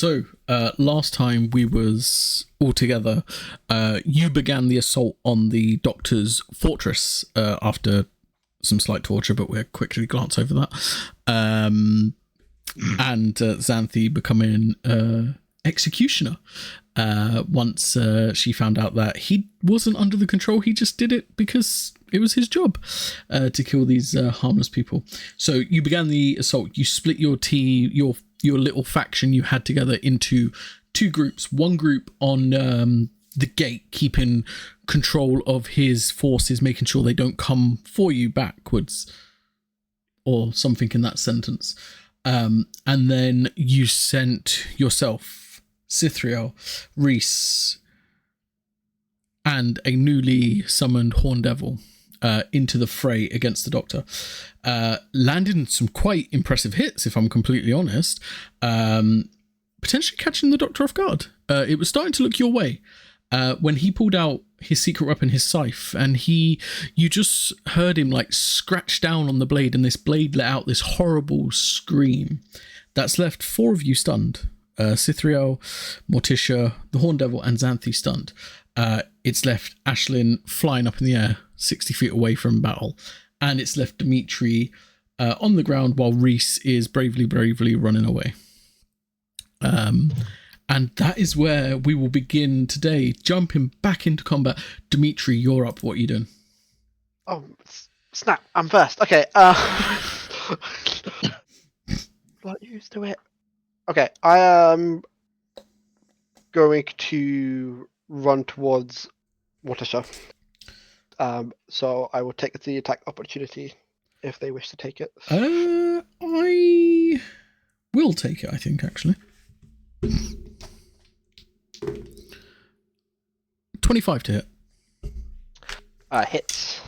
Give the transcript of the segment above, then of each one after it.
So, last time we was all together, you began the assault on the Doctor's fortress after some slight torture, but we'll quickly glance over that. And Xanthi becoming executioner once she found out that he wasn't under the control. He just did it because it was his job to kill these harmless people. So you began the assault. You split your team, your little faction you had together into two groups. One group on the gate, keeping control of his forces, making sure they don't come for you backwards, or something in that sentence. And then you sent yourself, Cithriel, Reese, and a newly summoned Horn Devil into the fray against the Doctor. Landed some quite impressive hits, if I'm completely honest. Potentially catching the Doctor off guard. It was starting to look your way when he pulled out his secret weapon, his scythe, and you just heard him like scratch down on the blade, and this blade let out this horrible scream that's left four of you stunned. Cithriel, Morticia, the Horn Devil, and Xanthi stunned. It's left Ashlyn flying up in the air 60 feet away from battle, and it's left Dimitri on the ground while Reese is bravely running away. And that is where we will begin today, jumping back into combat. Dimitri, you're up. What are you doing? Oh, snap. I'm first. Okay. Not used to it. Okay. I am going to run towards Morticia. So I will take the attack opportunity if they wish to take it. I will take it, I think, actually. 25 to hit. Hits.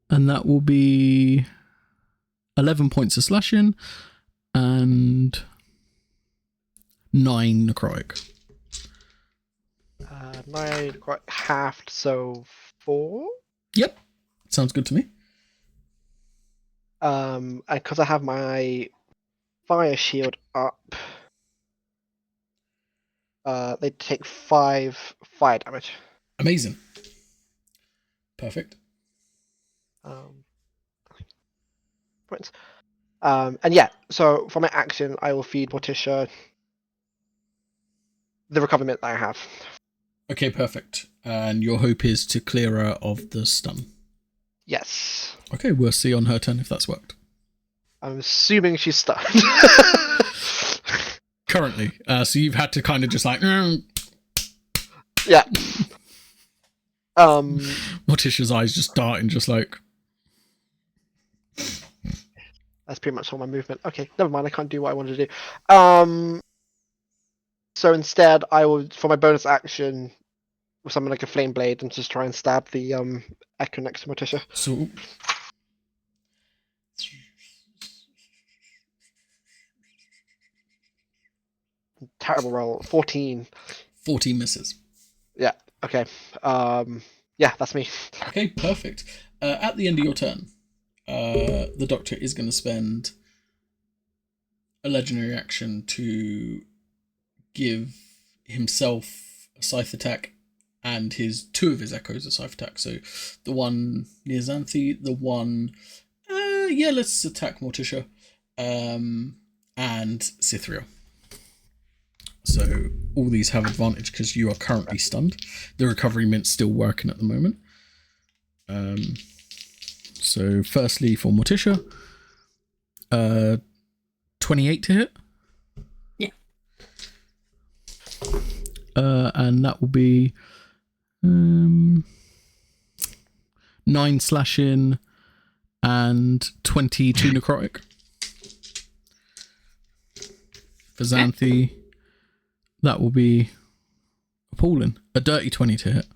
And that will be 11 points of slashing and 9 necrotic. 9 quite halved, so 4. Yep, sounds good to me. And because I have my fire shield up, they take 5 fire damage. Amazing. Perfect. Points. And yeah, so for my action, I will feed Morticia the recovery mint that I have. Okay, perfect. And your hope is to clear her of the stun? Yes. Okay, we'll see on her turn if that's worked. I'm assuming she's stunned. Currently. So you've had to kind of just like... Yeah. Morticia's eyes just darting, just like... That's pretty much all my movement. Okay, never mind, I can't do what I wanted to do. So instead, I will, for my bonus action, summon like a flame blade and just try and stab the echo next to Morticia. So... Terrible roll. 14. 14 misses. Yeah, okay. Yeah, that's me. Okay, perfect. At the end of your turn, the Doctor is going to spend a legendary action to give himself a scythe attack and two of his echoes a scythe attack. So the one near Xanthi, the one... let's attack Morticia, and Cithriel. So all these have advantage because you are currently stunned. The recovery mint's still working at the moment. So firstly for Morticia, 28 to hit. Yeah. And that will be 9 slashing and 22 necrotic. For Xanthi, that will be appalling. A dirty 20 to hit.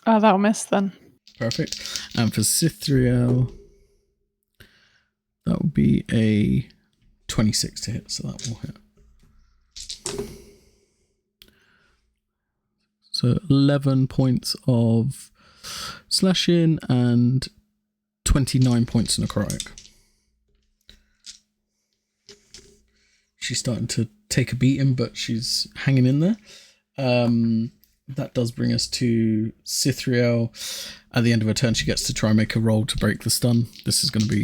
Oh, that'll miss then. Perfect. And for Cithriel, that will be a 26 to hit, so that will hit. So 11 points of slashing and 29 points of necrotic. She's starting to take a beating, but she's hanging in there. That does bring us to Cithriel. At the end of her turn, she gets to try and make a roll to break the stun. This is going to be...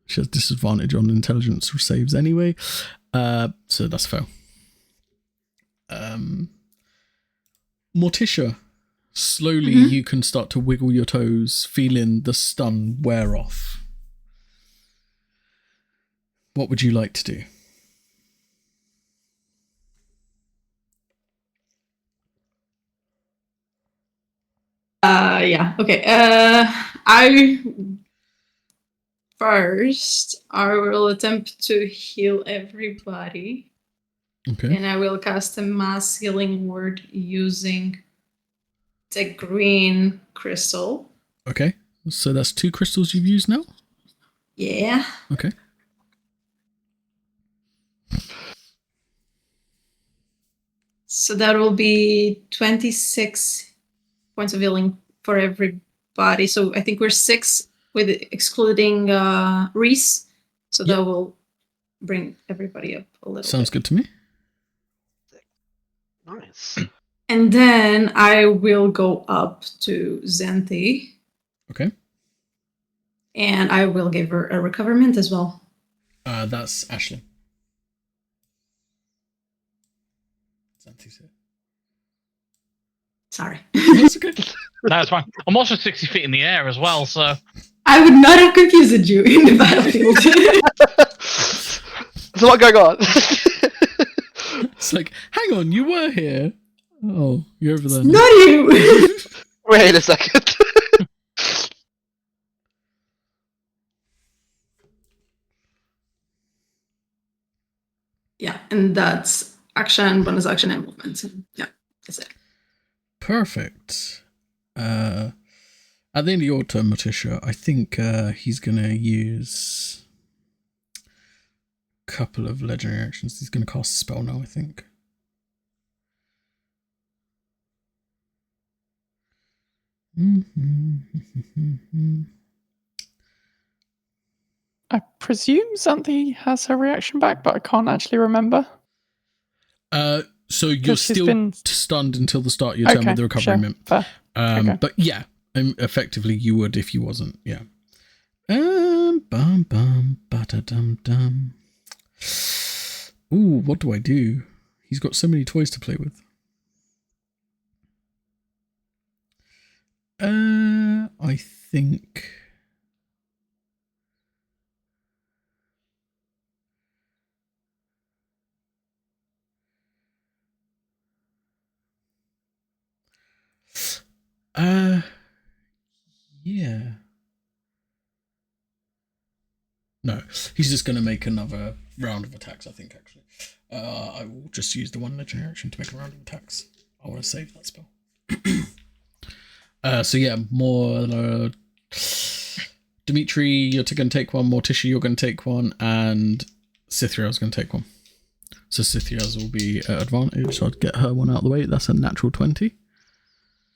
She has disadvantage on intelligence saves anyway. So that's fail. Morticia, slowly you can start to wiggle your toes, feeling the stun wear off. What would you like to do? Yeah. Okay. I will attempt to heal everybody. Okay. And I will cast a mass healing word using the green crystal. Okay. So that's 2 crystals you've used now? Yeah. Okay. So that will be 26 points of healing for everybody. So I think we're 6 with excluding Reese. So that will bring everybody up a little Sounds good to me. Nice. And then I will go up to Xanthi. Okay. And I will give her a recoverment as well. That's Ashley. Sorry. That's okay. No, it's fine. I'm also 60 feet in the air as well, so... I would not have confused you in the battlefield. There's a lot going on. It's like, hang on, you were here. Oh, you're over there. Not you! Wait a second. Yeah, and that's action, bonus action, and movement. Yeah, that's it. Perfect. At the end of your turn, Morticia, I think he's going to use a couple of legendary actions. He's going to cast a spell now, I think. I presume Xanthi has her reaction back, but I can't actually remember. So you're still stunned until the start of your turn with the recovery mint. Fair. Okay. But yeah, effectively you would if you wasn't. Yeah. Bum bum ba-da-dum dum. Ooh, what do I do? He's got so many toys to play with. I think. Yeah. No, he's just going to make another round of attacks, I think, actually. I will just use the one legendary action to make a round of attacks. I want to save that spell. So yeah, more... Dimitri, you're going to take one. Morticia, you're going to take one. And Cithriel's going to take one. So Cithriel's will be at advantage. So I'd get her one out of the way. That's a natural 20.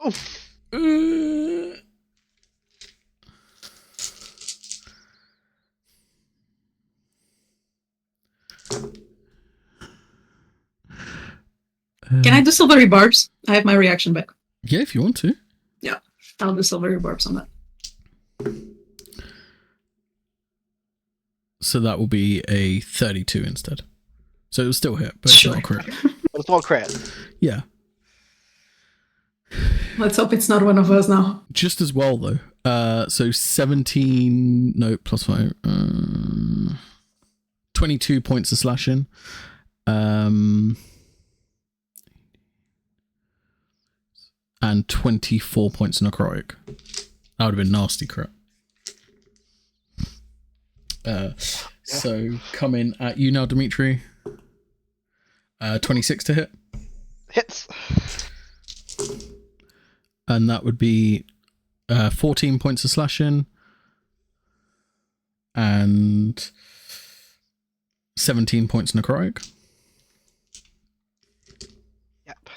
Oh. Can I do silvery barbs? I have my reaction back. Yeah, if you want to. Yeah, I'll do silvery barbs on that. So that will be a 32 instead. So it will still hit, but Sure. it's not a crit. But it's not crit. Yeah. Let's hope it's not one of us now. Just as well, though. So 17... No, plus 5. 22 points of slashing. And 24 points necrotic. That would have been nasty crit. So coming at you now, Dimitri. 26 to hit. Hits. And that would be 14 points of slashing and 17 points necrotic. Yep.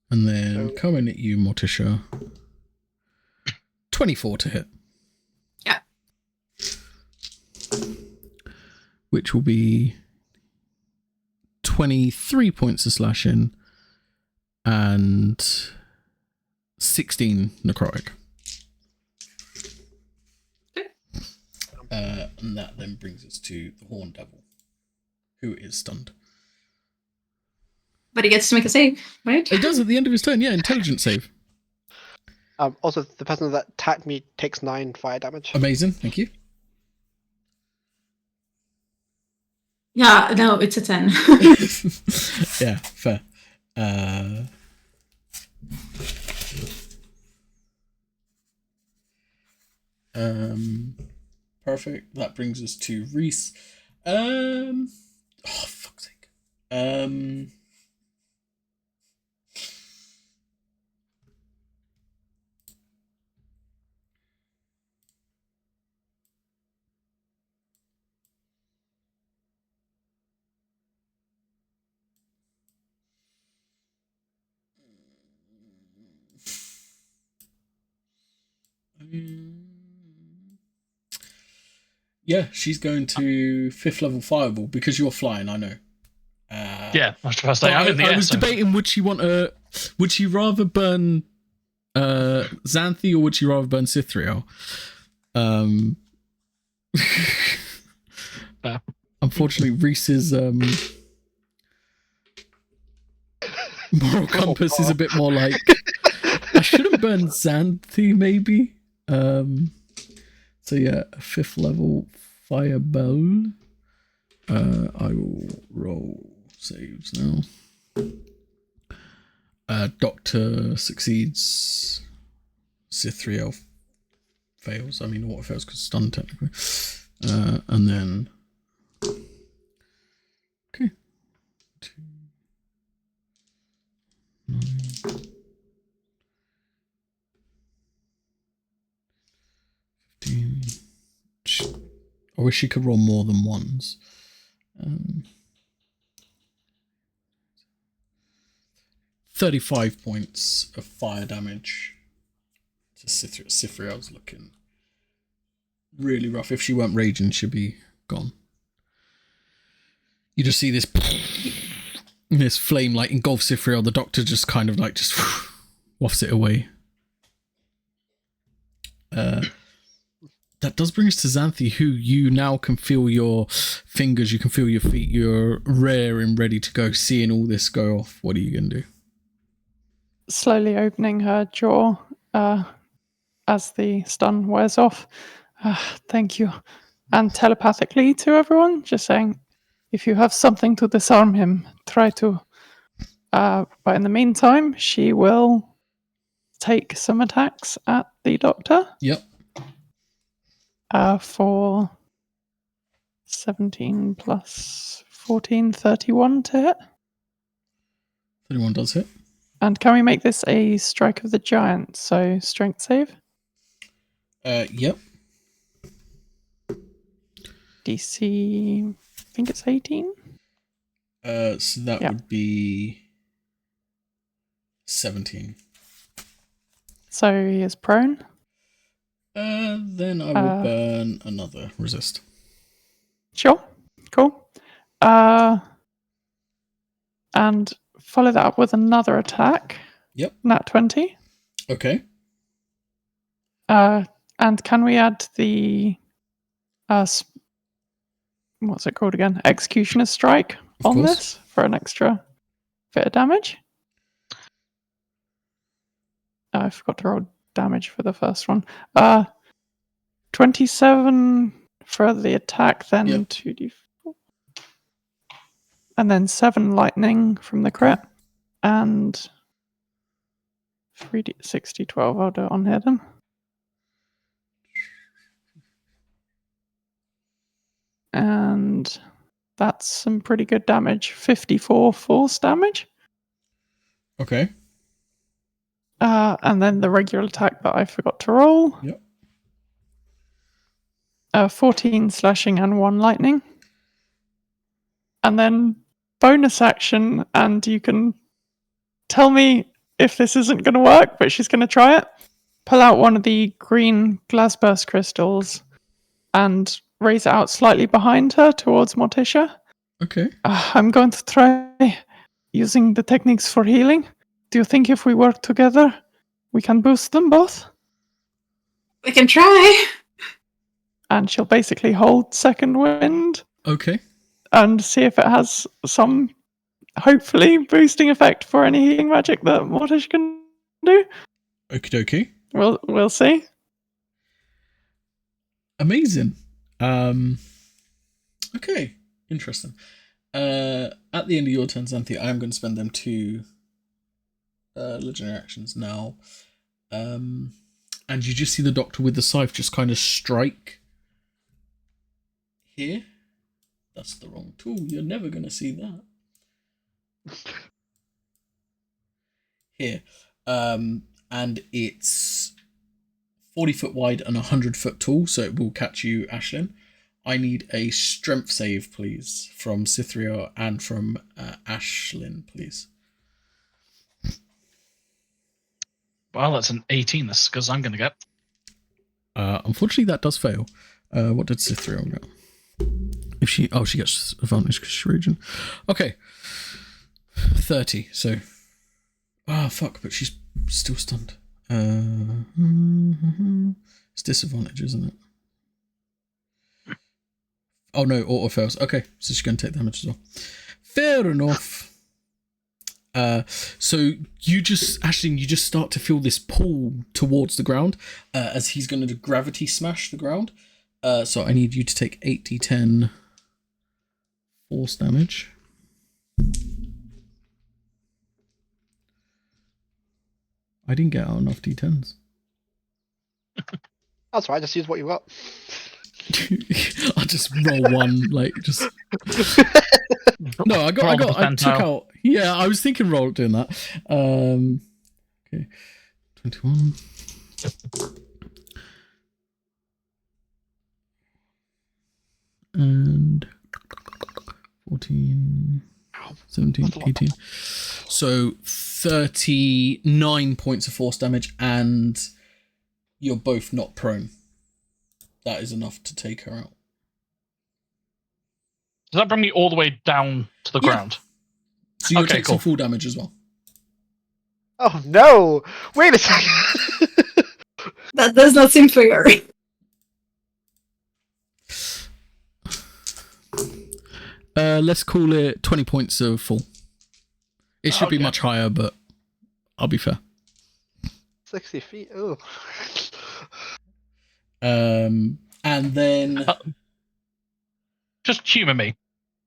And then coming at you, Morticia. 24 to hit. Yeah. which will be 23 points of slashing and 16 necrotic. And that then brings us to the Horn Devil, who is stunned. But he gets to make a save, right? He does at the end of his turn, yeah, intelligence save. Also, the person that attacked me takes 9 fire damage. Amazing, thank you. Yeah, no, it's a 10. Yeah, fair. Perfect. That brings us to Reese. Oh, fuck's sake. Yeah, she's going to 5th level fireball because you're flying. I know. Yeah, I was trying to say I'm in the I air. was debating would she rather burn Xanthi or would she rather burn Cithriel? Unfortunately, Reese's moral compass is a bit more like I shouldn't burn Xanthi, maybe. So yeah, a 5th level fireball. I will roll saves now. Doctor succeeds. Cithriel fails. I mean, auto fails because stunned technically. And then okay. 2, 9. I wish she could roll more than ones. 35 points of fire damage to Cithriel. Cithriel's looking really rough. If she weren't raging, she'd be gone. You just see this flame like engulf Cithriel. The doctor just kind of like just wafts it away. That does bring us to Xanthi, who you now can feel your fingers, you can feel your feet, you're raring, ready to go, seeing all this go off. What are you going to do? Slowly opening her jaw as the stun wears off. Thank you. And telepathically to everyone, just saying, if you have something to disarm him, try to. But in the meantime, she will take some attacks at the doctor. Yep. For 17 plus 14, 31 to hit. 31 does hit. And can we make this a strike of the giant? So strength save? Yep. DC, I think it's 18. So that would be 17. So he is prone. Then I will burn another resist. Sure. Cool. And follow that up with another attack. Yep. Nat 20. Okay. And can we add the what's it called again? Executioner's Strike on this for an extra bit of damage? I forgot to roll damage for the first one. 27 for the attack, then 2d4. And then 7 lightning from the crit. And 3d6, 12. I'll do it on here then. And that's some pretty good damage. 54 force damage. Okay. And then the regular attack that I forgot to roll. Yep. 14 slashing and 1 lightning. And then bonus action, and you can tell me if this isn't going to work, but she's going to try it. Pull out one of the green glass burst crystals and raise it out slightly behind her towards Morticia. Okay. I'm going to try using the techniques for healing. Do you think if we work together, we can boost them both? We can try. And she'll basically hold second wind Okay. and see if it has some, hopefully, boosting effect for any healing magic that Morticia can do. Okie dokie. We'll see. Amazing. Okay. Interesting. At the end of your turn, Xanthi, I am going to spend them 2 legendary actions now. And you just see the doctor with the scythe just kind of strike here. That's the wrong tool. You're never going to see that. Here. And it's 40 foot wide and 100 foot tall, so it will catch you, Ashlyn. I need a strength save, please, from Cytherea and from Ashlyn, please. Well, that's an 18. That's because I'm going to get. Unfortunately, that does fail. What did Cytherea get? If she gets advantage because she's region. Okay, 30. So, fuck, but she's still stunned. It's disadvantage, isn't it? Oh no, auto fails. Okay, so she's going to take damage as well. Fair enough. So you just start to feel this pull towards the ground as he's going to gravity smash the ground. So I need you to take 8d10 force damage. I didn't get out enough d10s. That's right. Just use what you got. I just roll one, like just. No, I took out. Yeah, I was thinking roll doing that. Okay, 21. And 14, 17, 18. So 39 points of force damage, and you're both not prone. That is enough to take her out. Does that bring me all the way down to the ground? So you'll take some full damage as well. Oh no! Wait a second. That does not seem fair. Let's call it 20 points of full. It should be much higher, but I'll be fair. 60 feet. Oh. And then just humour me.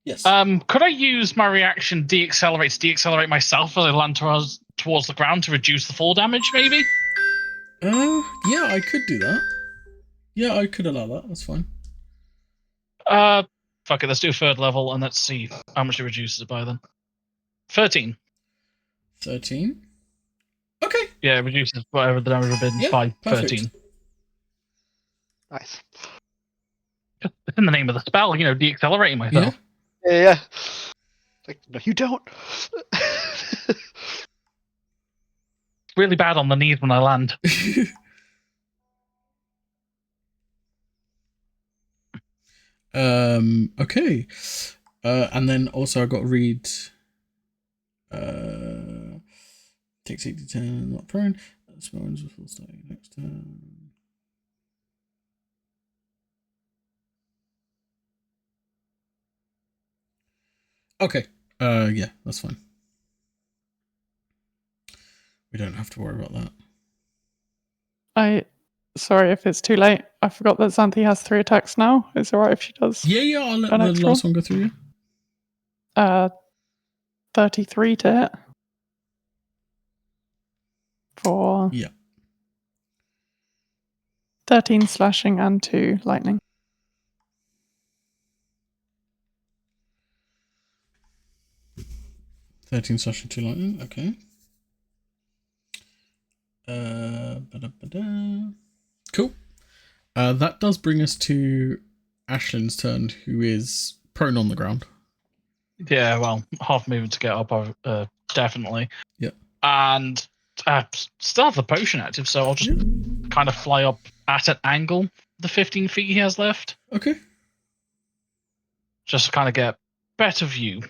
Yes. Could I use my reaction deaccelerate myself as I land towards the ground to reduce the fall damage, maybe? Yeah, I could do that. Yeah, I could allow that. That's fine. Fuck it. Let's do 3rd level and let's see how much it reduces it by then. 13. 13. Okay. Yeah, it reduces whatever the damage would have been by perfect. 13. Nice. It's in the name of the spell, deaccelerating myself. Yeah. Like, no, you don't. Really bad on the knees when I land. Okay. And then also I got to read takes 8 to 10, not prone. Spells will starting next turn. Okay. Yeah, that's fine. We don't have to worry about that. Sorry if it's too late. I forgot that Xanthi has 3 attacks now. Is it alright if she does? Yeah, I'll let the last one go through you. 33 to hit. For 13 slashing and 2 lightning. $13/2 lightning, okay. Cool. That does bring us to Ashlyn's turn, who is prone on the ground. Yeah, well, half movement to get up, definitely. Yeah. And still have the potion active, so I'll just kind of fly up at an angle the 15 feet he has left. Okay. just to kind of get a better view.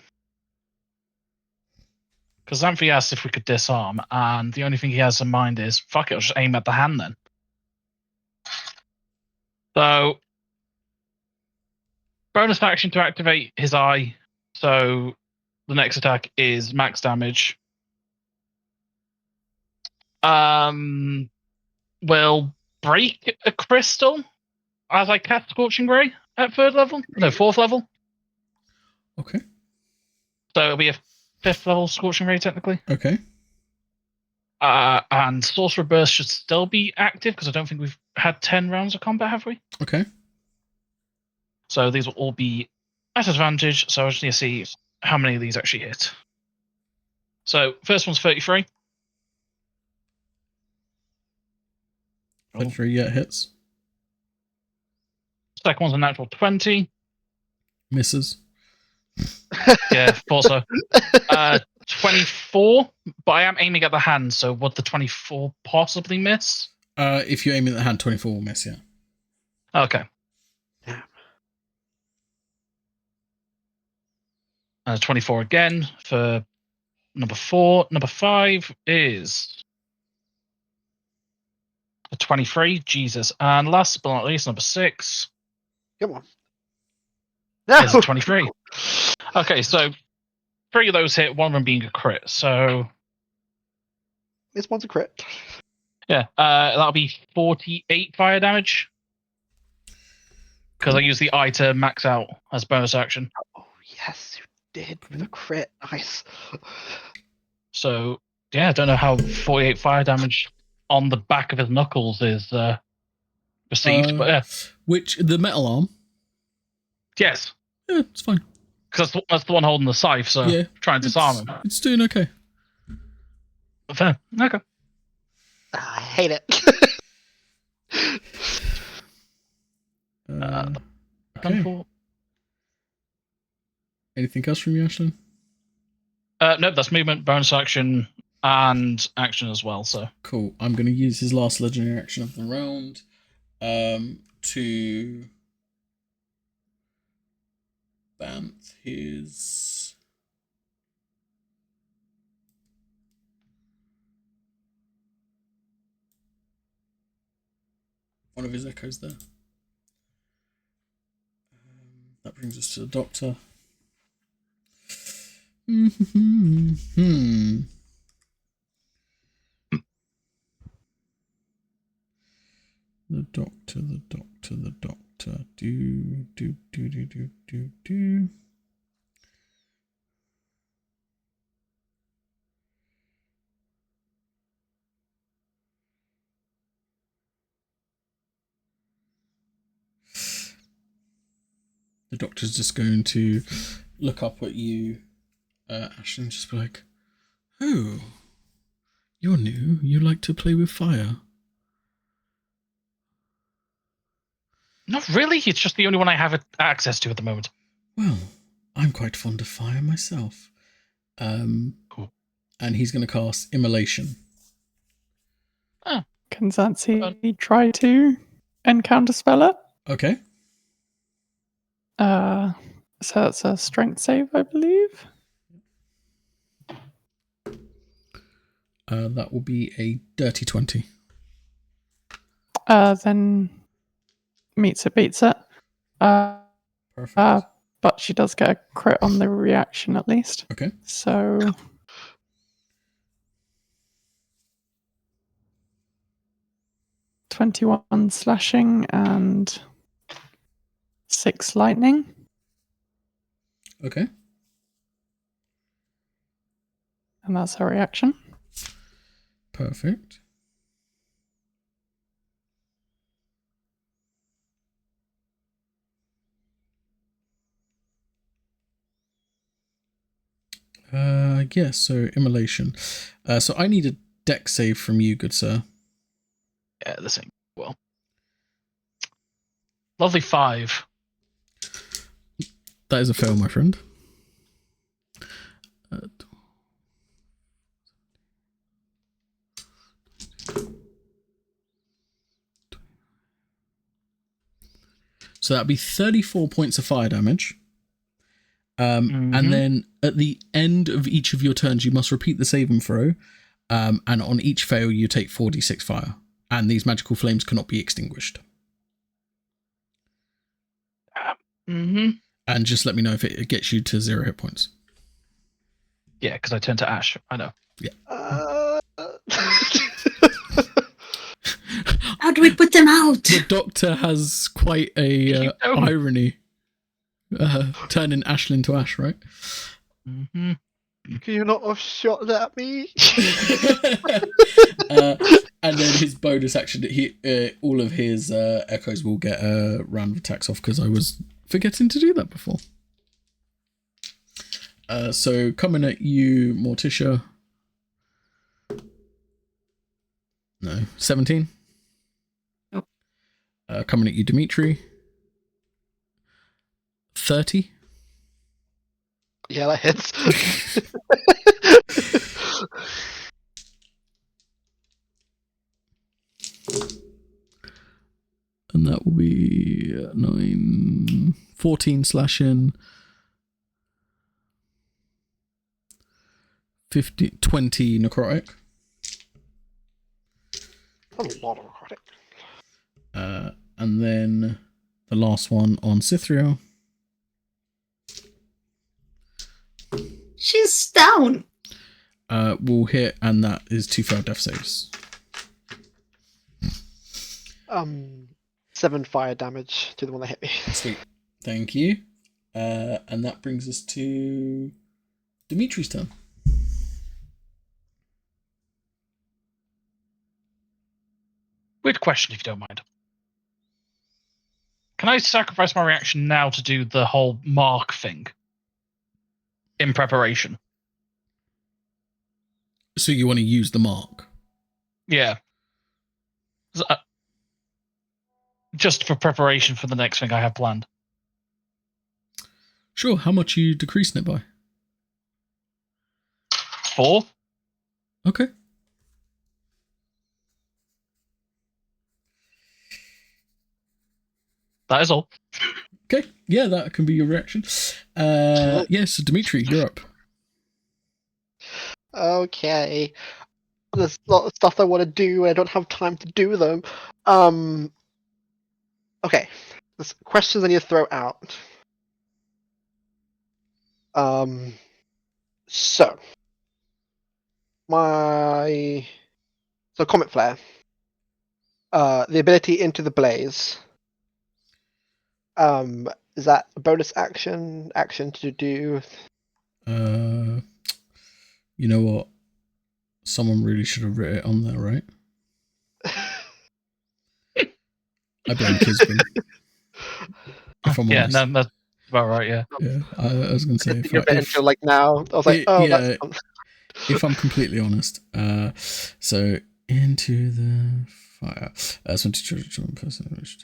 Because Xanthi asked if we could disarm, and the only thing he has in mind is, fuck it, I'll just aim at the hand then. So, bonus action to activate his eye. So, the next attack is max damage. Will break a crystal as I cast Scorching Ray at 3rd level. No, 4th level. Okay. So it'll be a 5th level Scorching Ray technically. Okay. And Sorcerer Burst should still be active because I don't think we've had 10 rounds of combat, have we? Okay. So these will all be at advantage. So I just need to see how many of these actually hit. So first one's 33. 33, yeah, hits. Second one's a natural 20. Misses. Yeah, thought so. 24, but I am aiming at the hand, so would the 24 possibly miss? If you're aiming at the hand, 24 will miss, yeah. Okay. Yeah. 24 again for number 4. Number 5 is a 23. Jesus. And last but not least, number 6 Come on. is a 23. Okay, so 3 of those hit, one of them being a crit. So This one's a crit. yeah, that'll be 48 fire damage. Because I use the eye to max out as bonus action. Oh, yes, you did with a crit. Nice. So yeah, I don't know how 48 fire damage on the back of his knuckles is received, but yeah. Which, the metal arm? Yes. Yeah, it's fine. Because that's the one holding the scythe, so Yeah, try and disarm him. It's doing okay. Fair. Okay. I hate it. Okay. Anything else from you, Ashlyn? Nope, that's movement, bonus action, and action as well. So Cool. I'm going to use his last legendary action of the round to bant his... one of his echoes there. That brings us to the doctor. The doctor. Do. The doctor's just going to look up at you, Ashley, and just be like, "Oh, you're new. You like to play with fire." not really. It's just the only one I have access to at the moment. Well, I'm quite fond of fire myself. Cool. And he's going to cast Immolation. Can Zancy try to encounter spell it? Okay. So it's a strength save, I believe. That will be a dirty 20. Then meets it, beats it. Perfect. But she does get a crit on the reaction at least. Okay. So 21 slashing and 6 lightning. Okay. And that's her reaction. Perfect. Yes, so Immolation. So I need a dex save from you, good sir. Yeah, the same. Well, lovely 5. That is a fail, my friend. So that'd be 34 points of fire damage. And then at the end of each of your turns, you must repeat the save and throw. And on each fail, you take 4d6 fire. And these magical flames cannot be extinguished. Mm-hmm. And just let me know if it gets you to 0 hit points. Yeah, because I turn to ash. I know. Yeah. How do we put them out? The doctor has quite a irony. Turning Ashlyn to ash, right? Mm-hmm. Can you not have shot at me? And then his bonus action, all of his echoes will get a round of attacks off because I was forgetting to do that before. So coming at you, Morticia. No, 17. Nope. Coming at you, Dimitri. 30. Yeah, that hits. And that will be 9, 14 slashing, 50, 20 necrotic. A lot of necrotic. And then the last one on Cythriel. She's down. Will hit, and that is 2 failed death saves. 7 fire damage to the one that hit me. Sweet. Thank you. And that brings us to Dimitri's turn. Weird question, if you don't mind. Can I sacrifice my reaction now to do the whole mark thing? In preparation. So you want to use the mark? Yeah. Just for preparation for the next thing I have planned. Sure. How much are you decreasing it by? 4? Okay. That is all. Okay. Yeah, that can be your reaction. Yes, so Dimitri, you're up. Okay. There's a lot of stuff I want to do, and I don't have time to do them. Okay. There's questions I need to throw out. So. Comet Flare. The ability Into the Blaze. Is that a bonus action to do? You know what? Someone really should have written it on there, right? I blame Kisbin. If I'm honest. No, that's about right, yeah. Yeah, I was going to say. Until like now, I was like, oh, yeah, that's... If I'm completely honest. So, Into the Fire. That's when to person.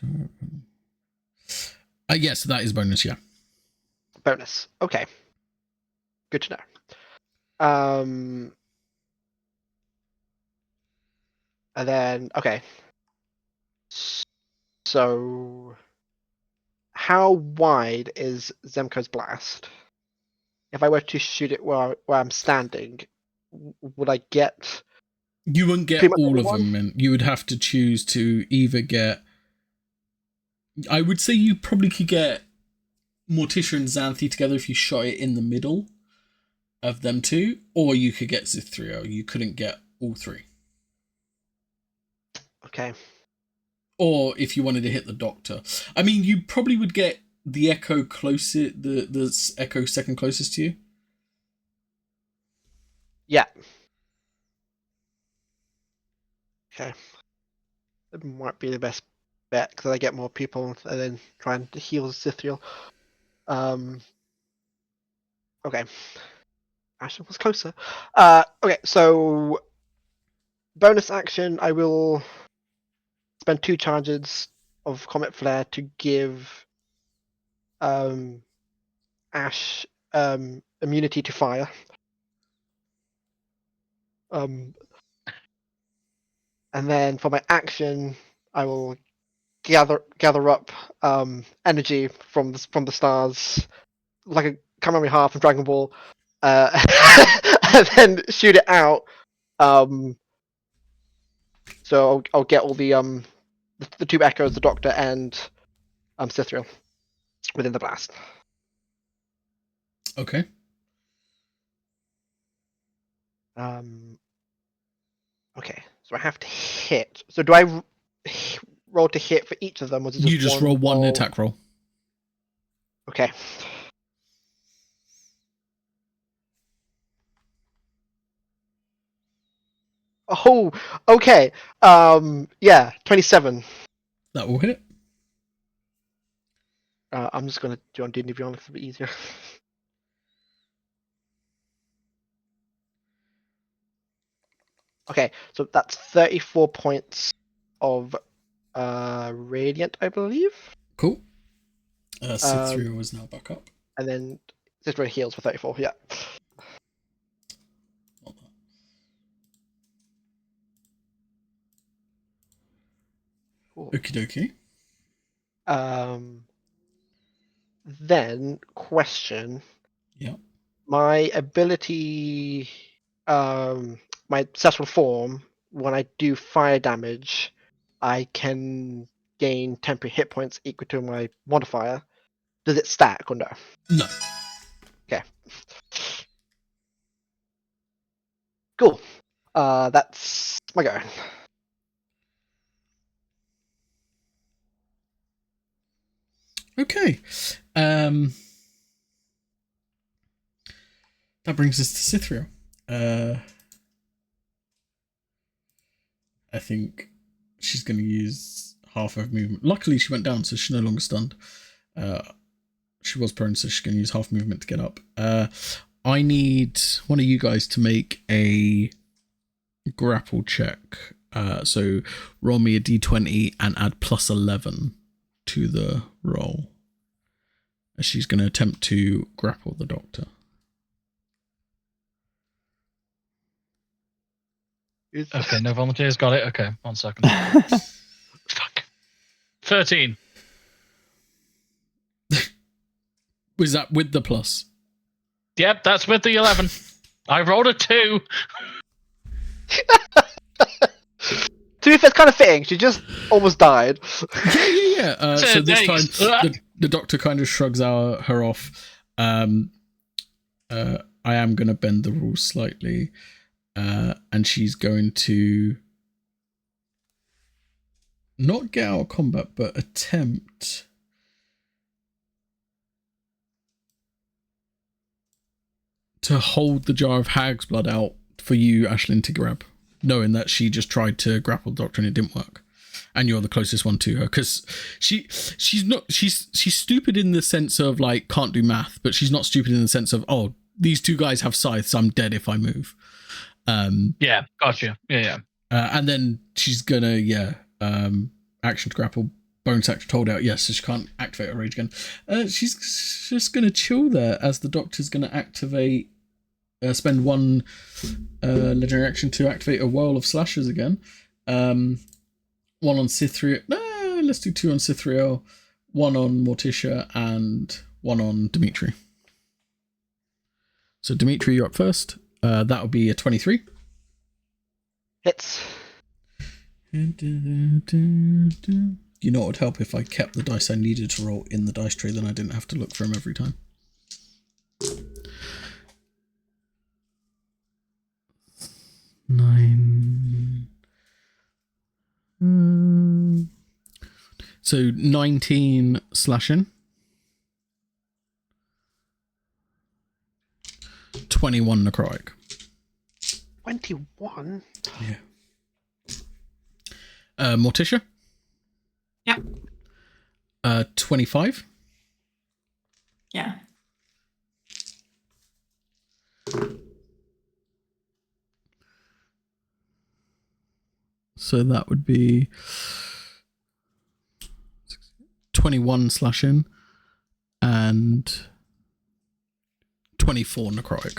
Yes, that is bonus, yeah. Bonus. Okay. Good to know. And then, okay. So, how wide is Zemko's blast? If I were to shoot it where I'm standing, would I get... You wouldn't get all of them, and you would have to choose to either get... I would say you probably could get Morticia and Xanthi together if you shot it in the middle of them two, or you could get Cythriel. You couldn't get all three. Okay. Or if you wanted to hit the doctor. I mean, you probably would get the echo closest, the echo second closest to you. Yeah. Okay. That might be the best bet, because I get more people and then trying to heal Cythriel. Okay. Ashlyn was closer. Okay, so bonus action, I will spend 2 charges of Comet Flare to give Ash immunity to fire. And then for my action, I will gather up energy from the stars, like come on me half from Dragon Ball, and then shoot it out. So I'll get all the two echoes, the Doctor and Cithriel within the blast. Okay. Okay, so I have to hit. So do I roll to hit for each of them? Or is it You just roll one attack roll. Okay. Oh, okay. Yeah, 27. That will hit. I'm just gonna do on D&D Beyond, it's a bit easier. Okay, so that's 34 points of radiant, I believe. Cool. Cithriel is now back up. And then Cithriel heals for 34, yeah. Okie dokie. Then question. Yeah. My ability, my ancestral form, when I do fire damage, I can gain temporary hit points equal to my modifier. Does it stack or no? No. Okay. Cool. That's my go. Okay. That brings us to Cithriel. I think she's going to use half of movement. Luckily, she went down, so she's no longer stunned. She was prone, so she's going to use half movement to get up. I need one of you guys to make a grapple check. So roll me a d20 and add plus 11 to the roll. She's going to attempt to grapple the Doctor. Okay, no volunteers. Got it. Okay, 1 second. Fuck. 13. Was that with the plus? Yep, that's with the 11. I rolled a 2. To be fair, it's kind of fitting. She just almost died. Yeah. So this time, the Doctor kind of shrugs her off. I am going to bend the rules slightly. And she's going to not get out of combat, but attempt to hold the jar of hag's blood out for you, Ashlyn, to grab, knowing that she just tried to grapple the Doctor and it didn't work. And you're the closest one to her, because she's stupid in the sense of like can't do math, but she's not stupid in the sense of, oh, these two guys have scythes, I'm dead if I move. Yeah, gotcha. Yeah. And then she's gonna action to grapple, bonus action to hold out. Yes, so she can't activate her rage again. She's just gonna chill there as the Doctor's gonna activate. Spend one legendary action to activate a whirl of slashes again. One on Cithriel. Let's do 2 on Cithriel, 1 on Morticia, and 1 on Dimitri. So Dimitri, you're up first. That would be a 23. Hits. You know what would help if I kept the dice I needed to roll in the dice tray, then I didn't have to look for them every time. Nine. So 19 slashing. 21 necrotic. 21? Yeah. Morticia? Yeah. 25? Yeah. So that would be 21 slashing and 24 necrotic.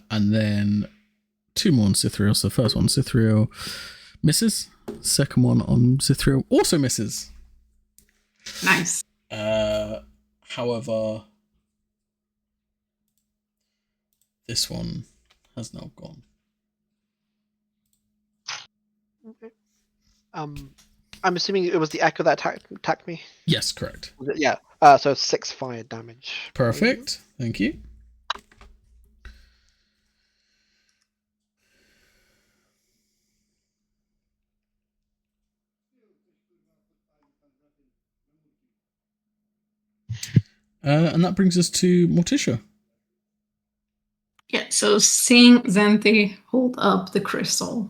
And then 2 more on Cithriel. So first one, Cithriel misses. Second one on Cithriel also misses. Nice. However, this one has now gone. Okay. I'm assuming it was the echo that attacked me. Yes, correct. Was it? Yeah. So 6 fire damage. Perfect. Thank you. And that brings us to Morticia. Yeah, so seeing Xanthi hold up the crystal,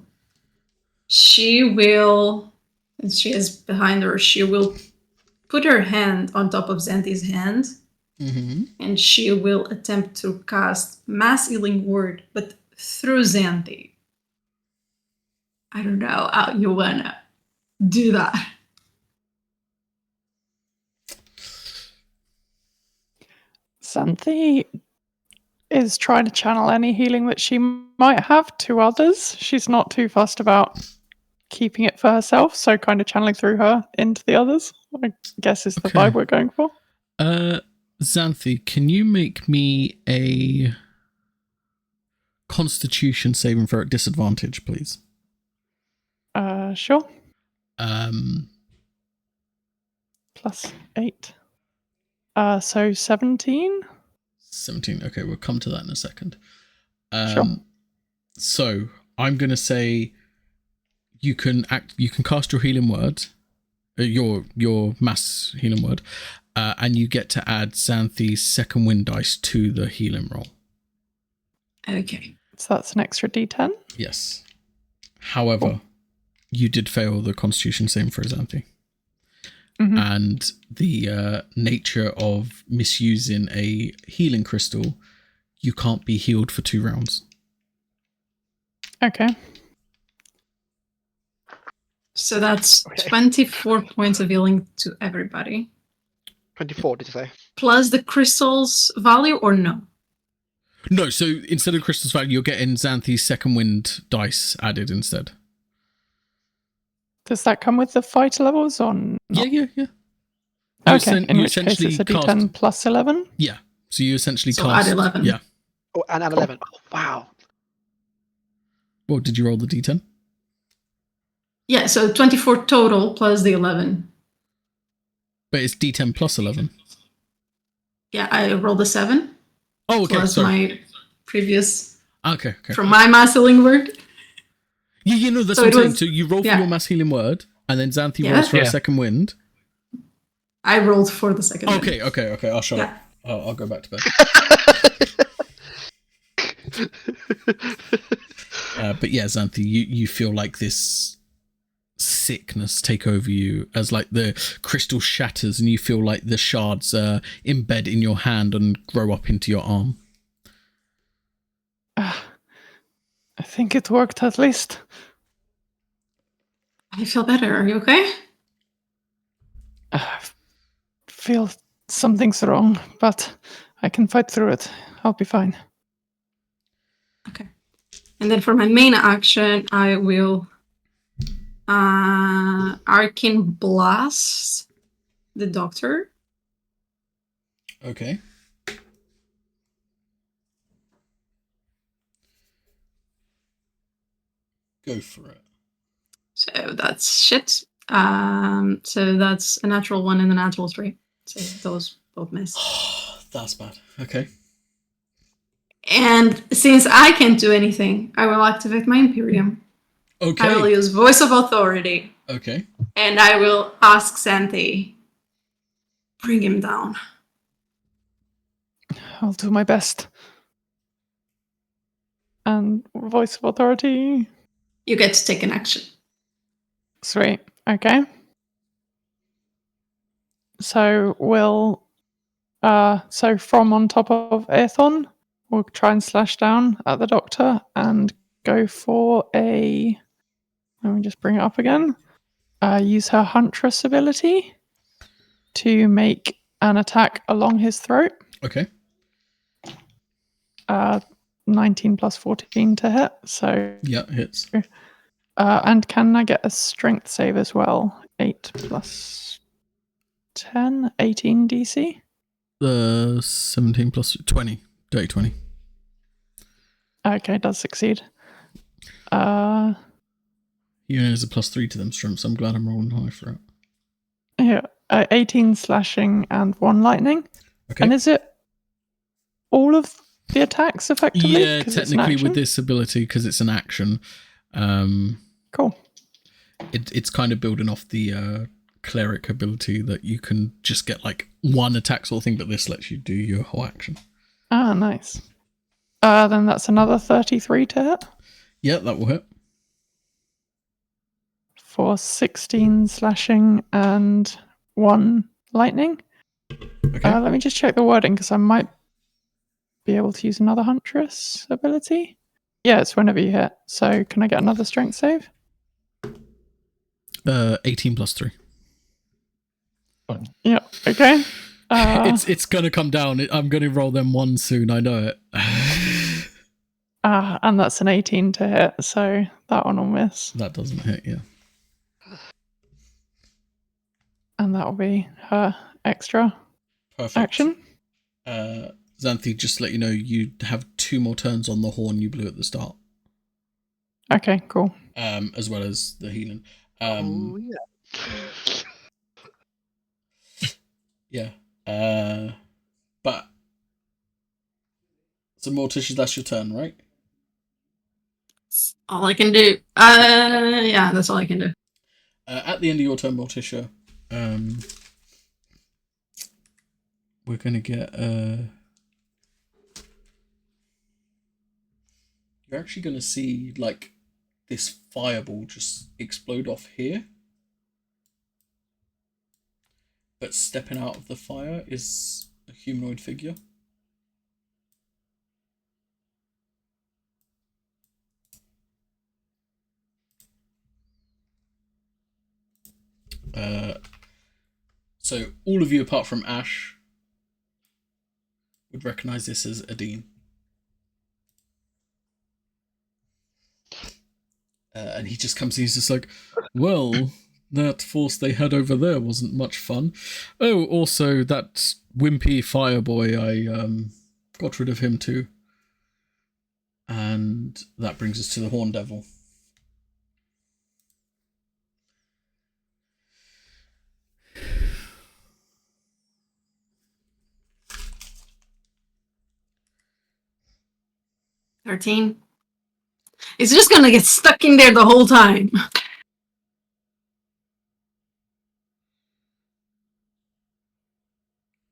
she will, and she is behind her, she will put her hand on top of Xanthi's hand, and she will attempt to cast Mass Healing Word, but through Xanthi. I don't know how you wanna do that. Xanthi is trying to channel any healing that she might have to others. She's not too fussed about keeping it for herself, so kind of channeling through her into the others, I guess is the vibe we're going for. Xanthi, can you make me a Constitution saving throw at disadvantage, please? Sure. +8. So 17? 17. Okay, we'll come to that in a second. Sure. So I'm going to say you can cast your healing word, your mass healing word, and you get to add Xanthi's second wind dice to the healing roll. Okay. So that's an extra D10? Yes. However, you did fail the Constitution saving for Xanthi. And the nature of misusing a healing crystal, you can't be healed for 2 rounds. Okay. So that's 24 points of healing to everybody. 24, did you say? Plus the crystal's value or no? No, so instead of crystal's value, you're getting Xanthi's second wind dice added instead. Does that come with the fighter levels or not? Yeah. Okay, in which case it's a D10 plus 11? Yeah, so you essentially So cast... add 11. Yeah. Oh, and add 11. Oh, wow. Well, did you roll the D10? Yeah, so 24 total plus the 11. But it's D10 plus 11. Yeah, I rolled a 7. Oh, okay, plus sorry. my previous... Okay. From my mass healing word. Yeah, no, that's So what I'm it saying. was- So you roll for yeah. your mass healing word, and then Xanthi rolls for a second wind. I rolled for the second one. Okay, I'll shut Yeah. up. I'll go back to bed. But yeah, Xanthi, you feel like this sickness take over you as like the crystal shatters and you feel like the shards embed in your hand and grow up into your arm. I think it worked at least. I feel better. Are you okay? I feel something's wrong, but I can fight through it. I'll be fine. Okay. And then for my main action, I will Arcane Blast the doctor. Okay. Go for it. So that's shit. So that's a natural 1 and a natural 3. So those both miss. That's bad. Okay. And since I can't do anything, I will activate my Imperium. Okay. I will use Voice of Authority. Okay. And I will ask Xanthi, bring him down. I'll do my best. And Voice of Authority. You get to take an action. Sweet. Okay. So we'll so from on top of Aethon, we'll try and slash down at the doctor and go for a, let me just bring it up again. Use her Huntress ability to make an attack along his throat. Okay. 19 plus 14 to hit. So Yeah, hits. and can I get a strength save as well? 8 plus 10, 18 DC. The 17 plus 20. Dirty 20. Okay, does succeed. He only has a +3 to them strength, so I'm glad I'm rolling high for it. Yeah, 18 slashing and 1 lightning. Okay. And is it all of the attacks effectively? Yeah, 'Cause it's an technically action? with this ability, because it's an action. Cool. It's kind of building off the cleric ability that you can just get like one attack sort of thing, but this lets you do your whole action. Ah, nice. Then that's another 33 to hit. Yeah, that will hit. For 16 slashing and 1 lightning. Okay. Let me just check the wording because I might be able to use another Huntress ability. Yeah, it's whenever you hit. So can I get another strength save? 18 plus 3. Yeah, okay. It's gonna come down. I'm gonna roll them one soon. I know it. And that's an 18 to hit, so that one will miss. That doesn't hit. Yeah. And that will be her extra Perfect. action. Xanthi, just to let you know, you have 2 more turns on the horn you blew at the start, Okay, cool. as well as the healing. Oh yeah. Yeah. But so Morticia, that's your turn, right? That's all I can do. Yeah, that's all I can do. At the end of your turn, Morticia, we're gonna get you're actually gonna see like this fireball just explode off here. But stepping out of the fire is a humanoid figure. So all of you apart from Ash would recognize this as Adine. And he just comes in, he's just like, well, that force they had over there wasn't much fun. Oh, also that wimpy fireboy, I got rid of him too. And that brings us to the Horn Devil. $13. It's just gonna get stuck in there the whole time.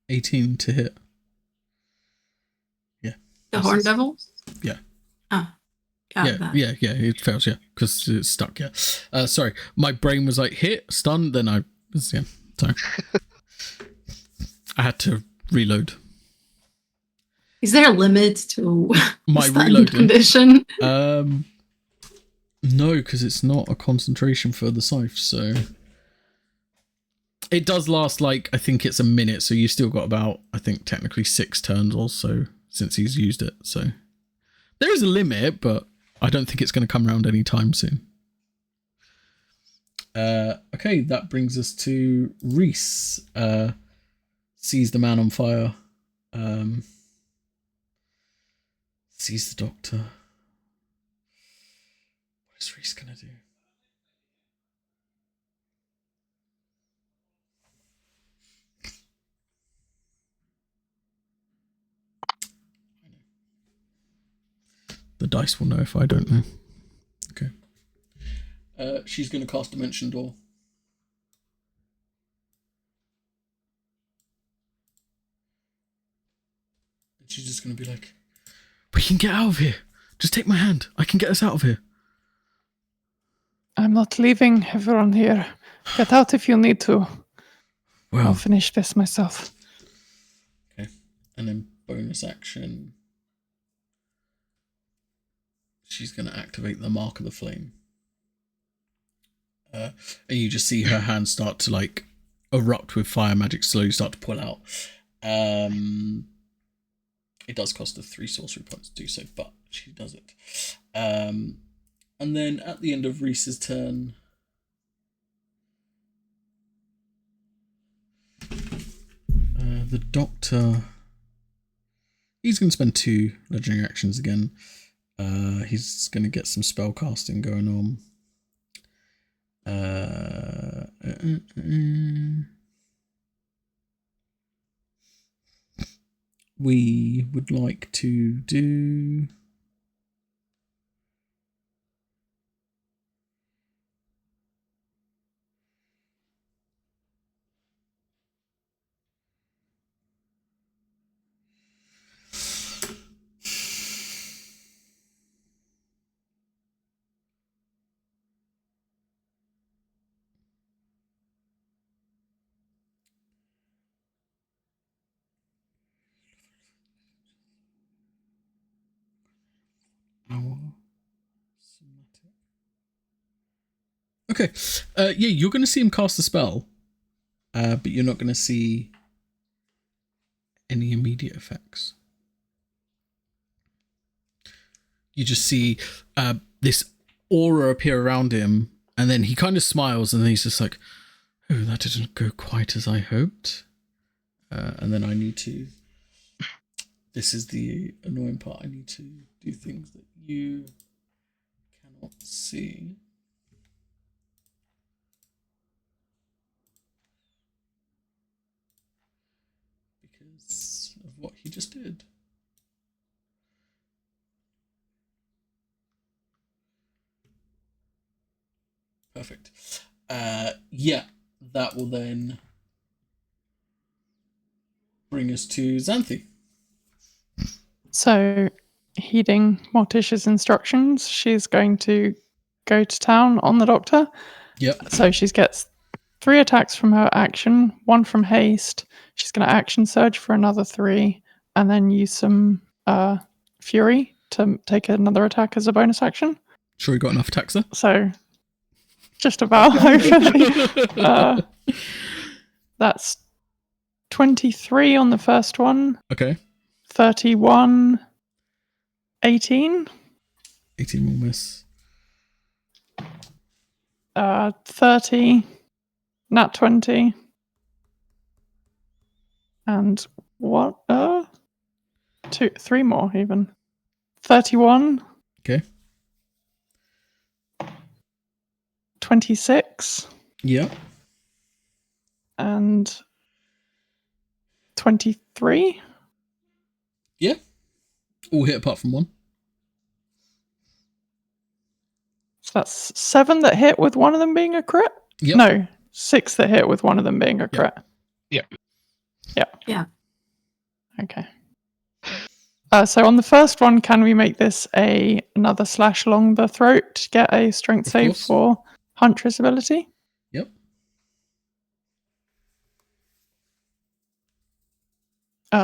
$18 to hit. Yeah. The Horn Devil? Yeah. Ah. Yeah, it fails, yeah, because it's stuck, yeah. Sorry, my brain was like, hit, stun, then I was, yeah, sorry. I had to reload. Is there a limit to My stun reloading? condition? No, because it's not a concentration for the scythe, so... It does last, like, I think it's a minute, so you still got about, I think, technically 6 turns or so since he's used it, so... There is a limit, but I don't think it's going to come around anytime soon. Okay, that brings us to Reese. Sees the man on fire. Sees the doctor. What is Reese going to do? The dice will know if I don't know. Okay. She's going to cast Dimension Door. And she's just going to be like, we can get out of here. Just take my hand. I can get us out of here. I'm not leaving everyone here. Get out if you need to. Well, I'll finish this myself. okay. And then bonus action. She's going to activate the Mark of the Flame. And you just see her hand start to like erupt with fire magic, slowly start to pull out. It does cost her 3 sorcery points to do so, but she does it. And then at the end of Reese's turn, the doctor, he's going to spend 2 legendary actions again. He's going to get some spell casting going on. We would like to do... Okay, yeah, you're going to see him cast a spell, but you're not going to see any immediate effects. You just see this aura appear around him, and then he kind of smiles, and then he's just like, oh, that didn't go quite as I hoped. And then I need to... This is the annoying part. I need to do things that you cannot see. Because of what he just did. Perfect. Yeah, that will then bring us to Xanthi. So, heeding Morticia's instructions, she's going to go to town on the doctor. Yep. So she gets 3 attacks from her action, 1 from haste. She's going to action surge for another 3, and then use some fury to take another attack as a bonus action. Sure you got enough attacks there? So, just about, hopefully. That's 23 on the first one. Okay. 31, 18. 18 will miss. 30, nat 20. And what? 3 more even. 31. Okay. 26. Yeah. And 23. Yeah. All hit apart from 1. So that's 7 that hit with one of them being a crit? Yep. No, 6 that hit with one of them being a crit. Yep. Yeah. Okay. So on the first one, can we make this another slash along the throat to get a strength Of save course. for Huntress ability? Yep.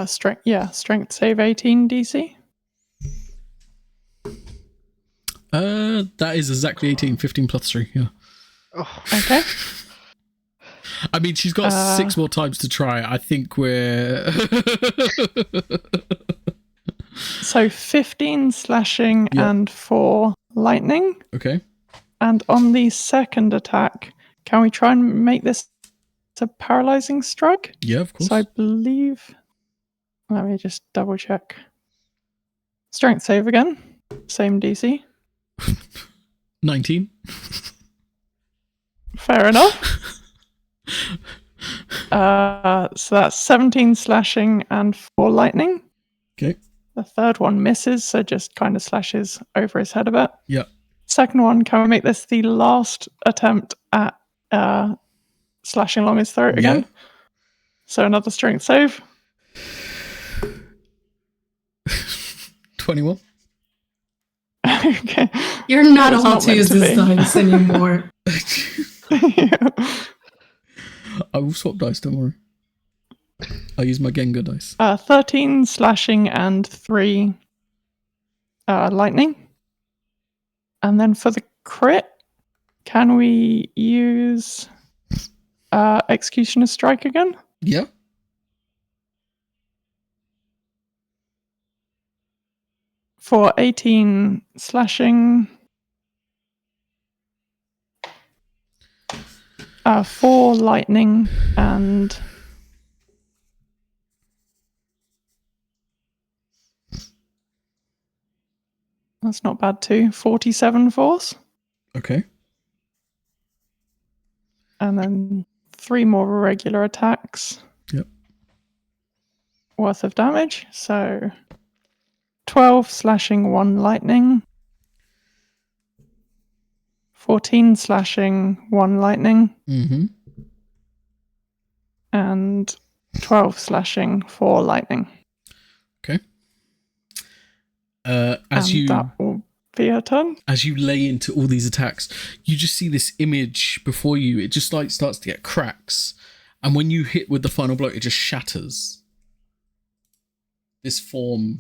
Strength save 18 DC. That is exactly 18. 15 plus 3, yeah. Oh, Okay. I mean, she's got 6 more times to try. I think we're... So 15 slashing Yep. and 4 lightning. Okay. And on the second attack, can we try and make this a paralyzing strike? Yeah, of course. So I believe... Let me just double check. Strength save again. Same DC. 19. Fair enough. So that's 17 slashing and 4 lightning. Okay. The third one misses, so just kind of slashes over his head a bit. Yeah. Second one, can we make this the last attempt at slashing along his throat again? Yeah. So another strength save. 21. Okay. You're not It's allowed not to meant use to this be. dice anymore. I will swap dice, don't worry. I'll use my Gengar dice. 13 slashing and 3 lightning. And then for the crit, can we use Executioner's Strike again? Yeah. For 18 slashing. 4 lightning and That's not bad too. 47 force. Okay. And then 3 more regular attacks. Yep. Worth of damage. So 12 slashing, 1 lightning. 14 slashing, 1 lightning. Mm-hmm. And 12 slashing, 4 lightning. Okay. And that will be her turn. As you lay into all these attacks, you just see this image before you. It just like starts to get cracks, and when you hit with the final blow, it just shatters. This form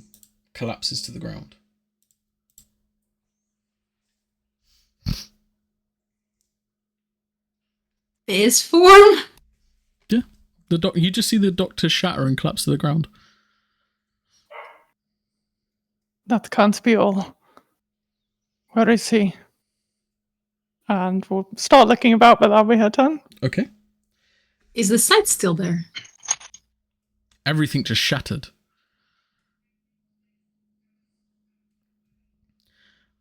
collapses to the ground. This form? Yeah, you just see the doctor shatter and collapse to the ground. That can't be all. Where is he? And we'll start looking about, but that'll be her turn. Okay. Is the site still there? Everything just shattered.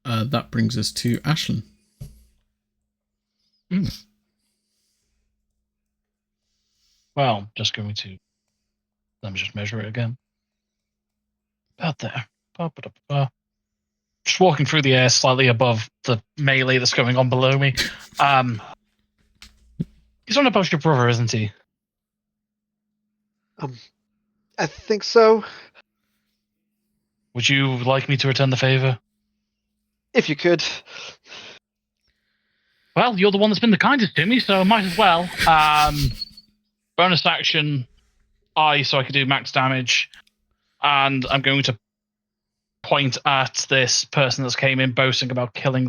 That brings us to Ashlyn. Well, just going to... Let me just measure it again. About there. Just walking through the air slightly above the melee that's going on below me. He's on about your brother, isn't he? I think so. Would you like me to return the favor? If you could. Well, you're the one that's been the kindest to me, so might as well. Bonus action, so I can do max damage. And I'm going to point at this person that's came in boasting about killing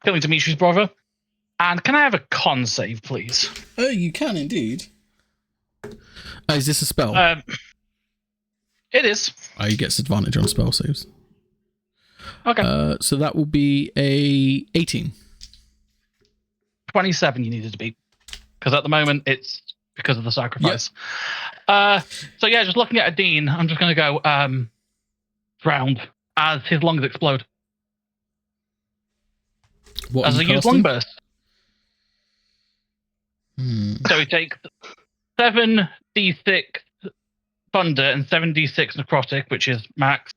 Dimitri's brother. And can I have a con save, please? Oh, you can indeed. Is this a spell? It is. He gets advantage on spell saves. Okay. So that will be a 18. 27 you needed to beat. Because at the moment, it's because of the sacrifice. Yep. So yeah, just looking at Adine, I'm just going to go drowned as his lungs explode. What as are a you used casting? lung burst. So he takes 7d6 thunder and 7d6 necrotic, which is max,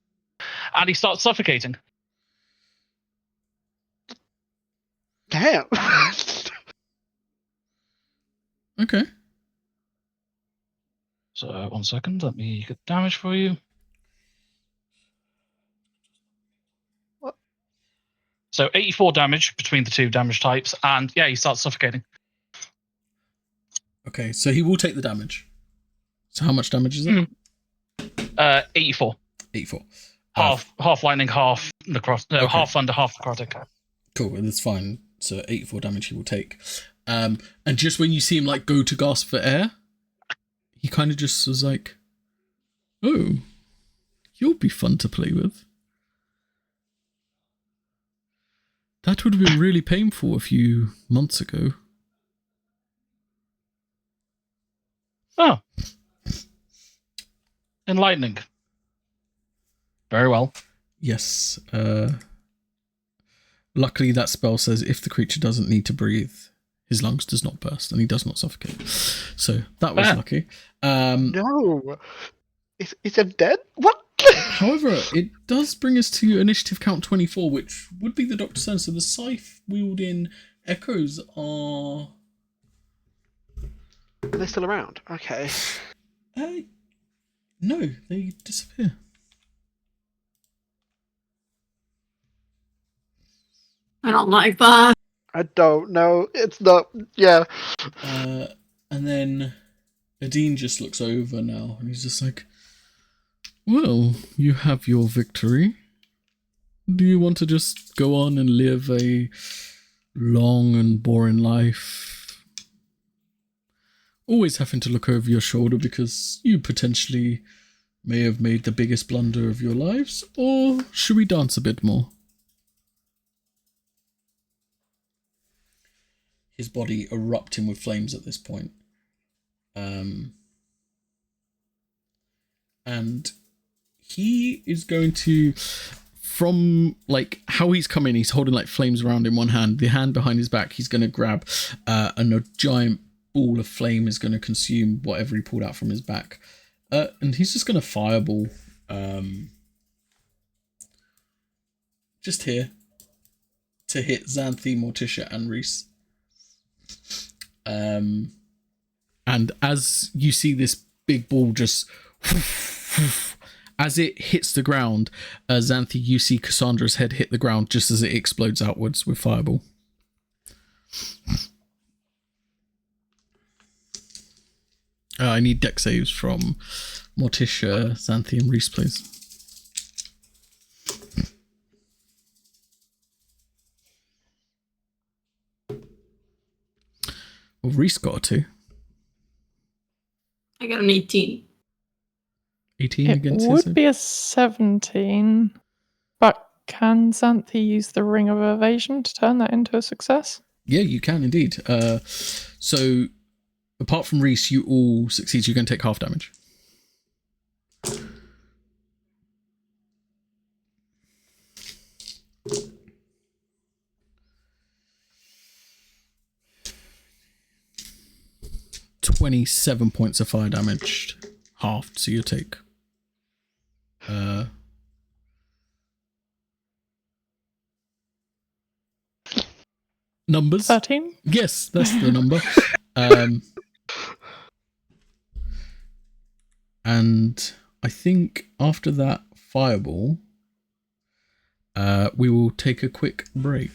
and he starts suffocating. Damn. Okay. So 1 second, let me get damage for you. What? So 84 damage between the two damage types, and yeah, he starts suffocating. Okay, so he will take the damage. So how much damage is it? 84. 84. Half lightning, half necrotic. No, Okay. half thunder, half necrotic. Cool, and that's fine. So 84 damage he will take. And just when you see him like go to gasp for air, he kind of just was like, "Oh, you'll be fun to play with. That would have been really painful a few months ago." Oh. Enlightening. Very well. Yes. Luckily, that spell says if the creature doesn't need to breathe, his lungs does not burst and he does not suffocate. So that was lucky. No. Is it dead? What? However, it does bring us to initiative count 24, which would be the Doctor's turn. So the scythe-wielding echoes are... They're still around. Okay. No, they disappear. I don't like that. I don't know. It's not. Yeah. And then Adine just looks over now and he's just like, "Well, you have your victory. Do you want to just go on and live a long and boring life? Always having to look over your shoulder because you potentially may have made the biggest blunder of your lives? Or should we dance a bit more?" His body erupting with flames at this point. And he is going to from like how he's coming, he's holding like flames around in one hand. The hand behind his back, he's going to grab, and a giant ball of flame is going to consume whatever he pulled out from his back. And he's just going to fireball, just here, to hit Xanthi, Morticia, and Reese. And as you see this big ball just, as it hits the ground, Xanthi, you see Cassandra's head hit the ground just as it explodes outwards with fireball. I need deck saves from Morticia, Xanthi, and Reese, please. Well, Reese got a 2. I got an 18. 18 It against would his. be a 17, but can Xanthi use the Ring of Evasion to turn that into a success? Yeah, you can indeed. So, apart from Reese, you all succeed. You're going to take half damage. $27 points of fire damage, halved. So you take. Numbers? 13? Yes, that's the number. And I think after that fireball, we will take a quick break.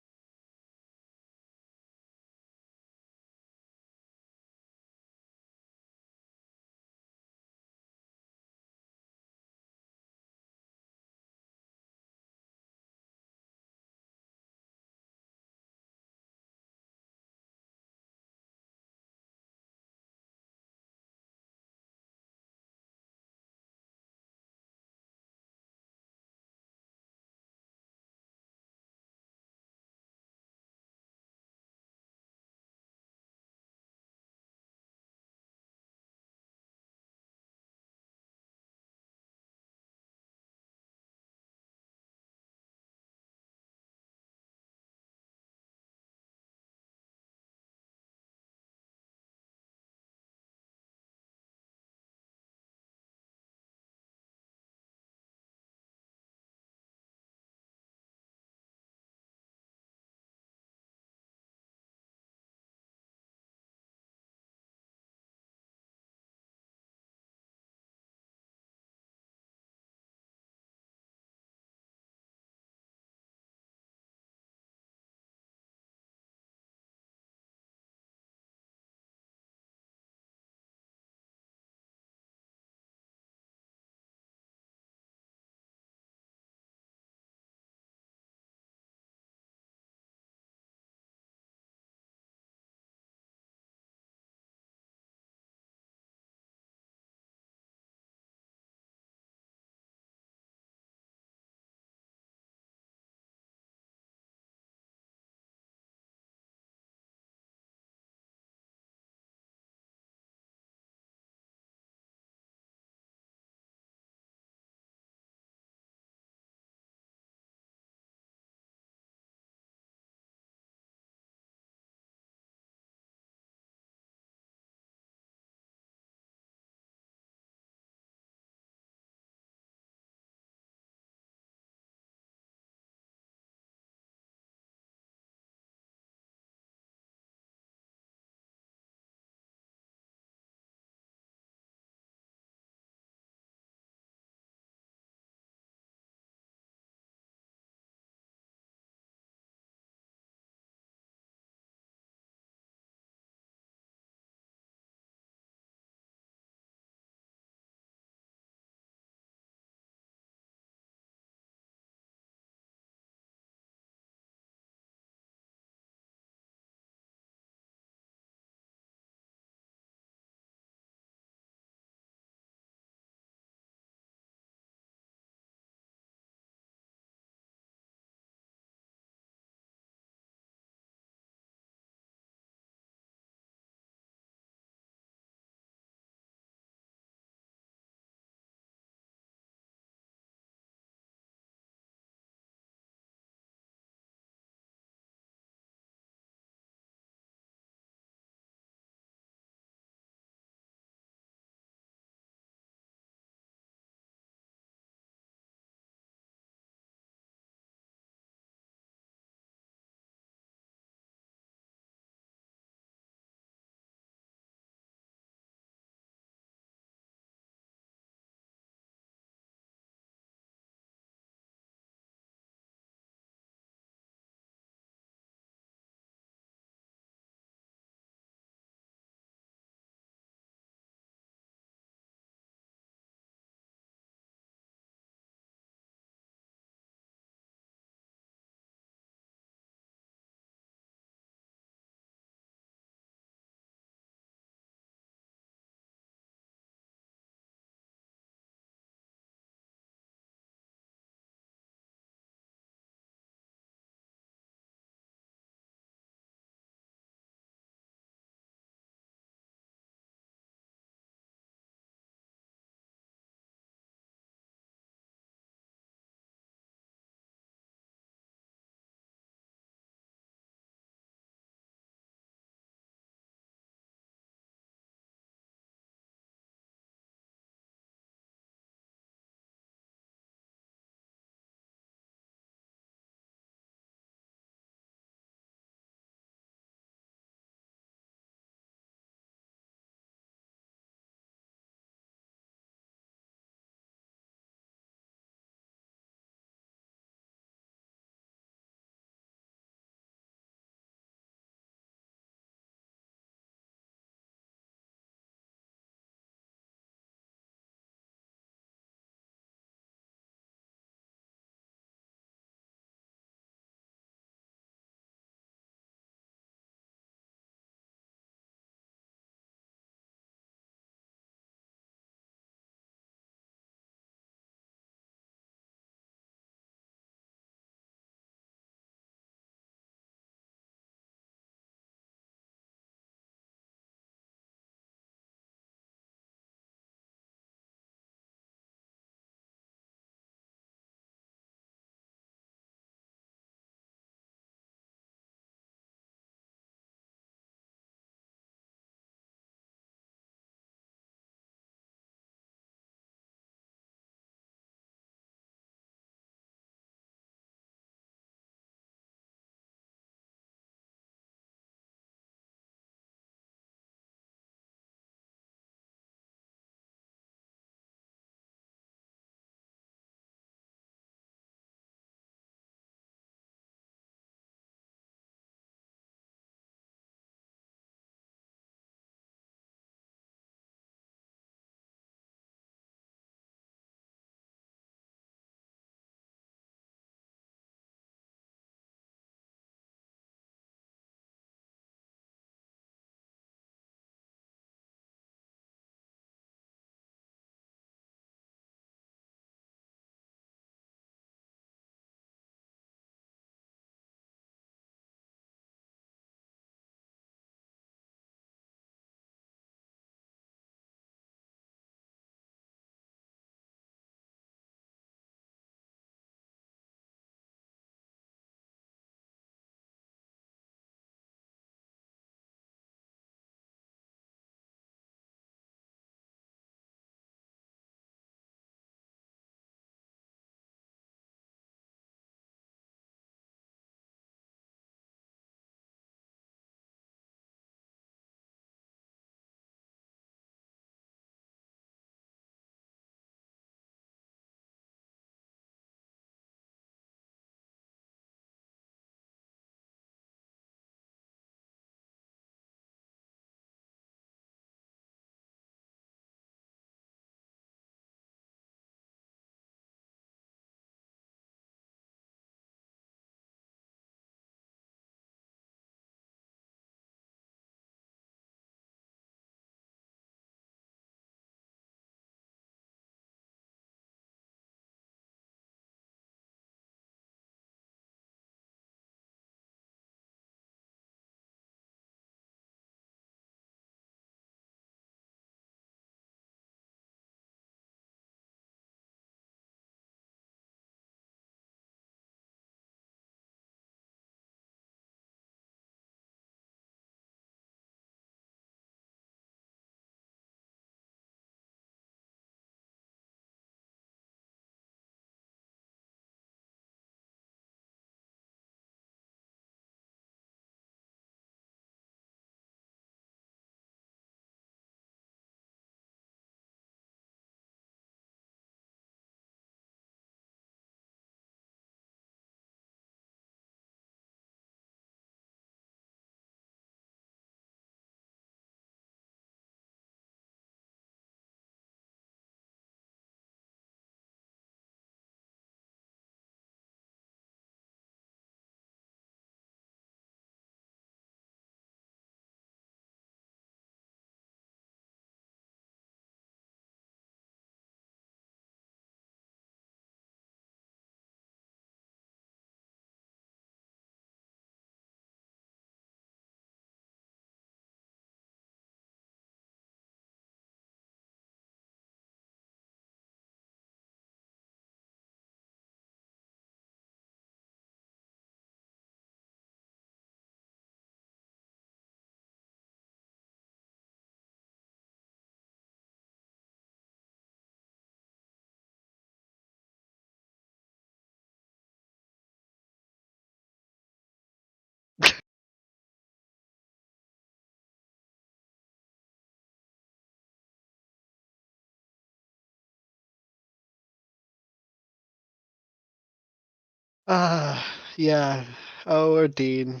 Yeah. Oh, Dean.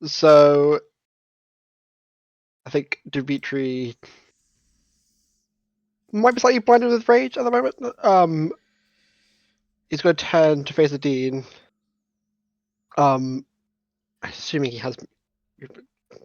So I think Dimitri might be slightly blinded with rage at the moment. He's going to turn to face the Dean. Assuming he has.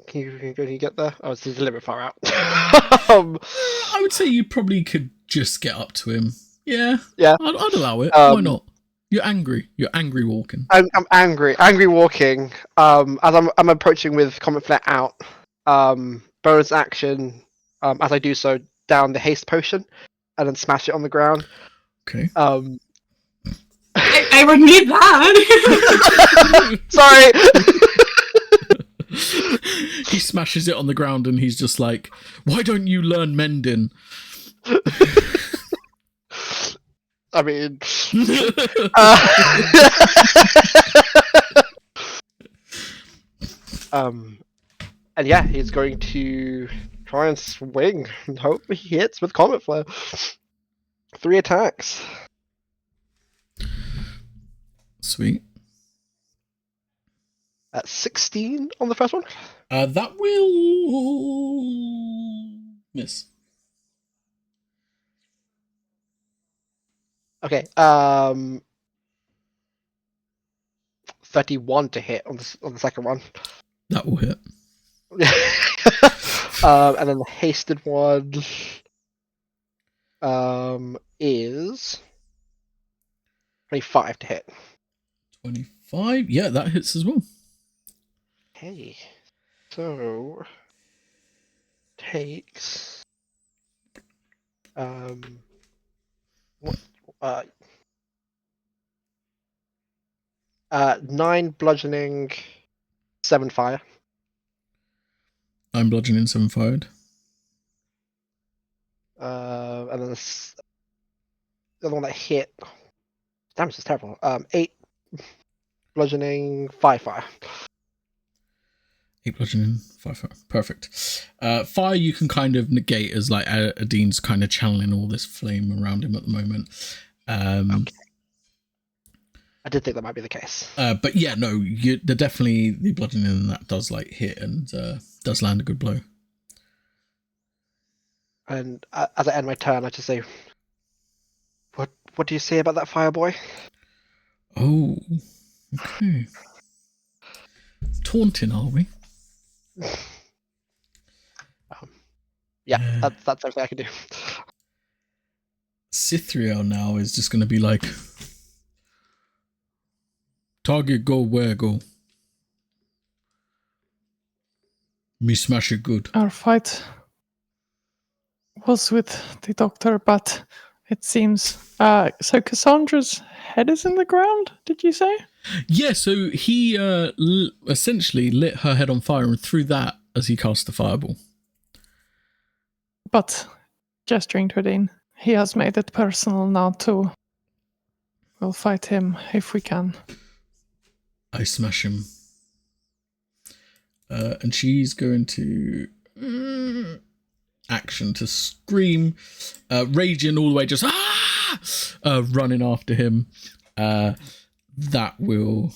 Can you get there? Oh, he's a little bit far out. I would say you probably could just get up to him. Yeah. Yeah. I'd allow it. Why not? You're angry. You're angry walking. I'm angry walking. As I'm approaching with Comet Flare out. Bonus action. As I do so, down the haste potion, and then smash it on the ground. Okay. I would need that. Sorry. He smashes it on the ground and he's just like, "Why don't you learn mending?" I mean, and yeah, he's going to try and swing and hope he hits with Comet Flare. 3 attacks. Sweet. At 16 on the first one. That will miss. Okay. 31 to hit on the second one. That will hit. And then the hasted one is 25 to hit. 25. Yeah, that hits as well. Okay. So takes 9 bludgeoning, 7 fire. I'm bludgeoning 7 fired. And then the other one that hit. Damage is terrible. 8 bludgeoning, 5 fire. 8 bludgeoning, 5 fire. Perfect. Fire you can kind of negate as like Adin's kind of channeling all this flame around him at the moment. Okay. I did think that might be the case. But yeah, no, they're definitely the bludgeoning that does like hit and does land a good blow. And as I end my turn, I just say, "What do you say about that fire boy?" Oh, okay. Taunting, are we? Yeah, that's everything I can do. Cithriel now is just going to be like, target go where go. Me smash it good. Our fight was with the doctor, but it seems... so Cassandra's head is in the ground, did you say? Yeah, so he essentially lit her head on fire and threw that as he cast the fireball. But, gesturing to Dean, he has made it personal now too. We'll fight him if we can. I smash him. And she's going to action to scream, raging all the way, just running after him. That will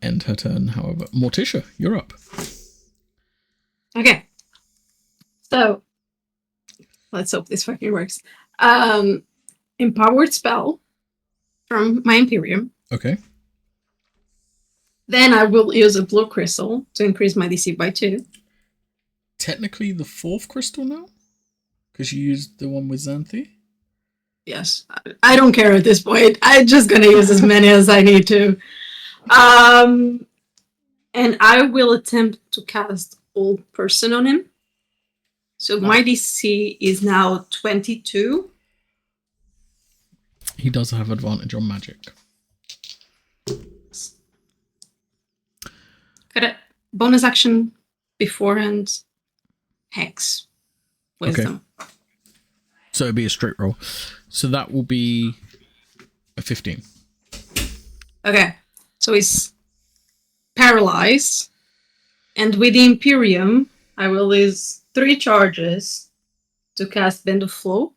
end her turn, however. Morticia, you're up. Okay. So, let's hope this fucking works. Empowered spell from my Imperium. Okay. Then I will use a blue crystal to increase my DC by 2. Technically the 4th crystal now? Because you used the one with Xanthi? Yes. I don't care at this point. I'm just going to use as many as I need to. And I will attempt to cast Old Person on him. So my DC is now 22. He does have advantage on magic. Got a bonus action beforehand. Hex. Wisdom. Okay. So it'd be a straight roll. So that will be a 15. Okay. So he's paralyzed. And with the Imperium, I will use 3 charges to cast Bend of Flow.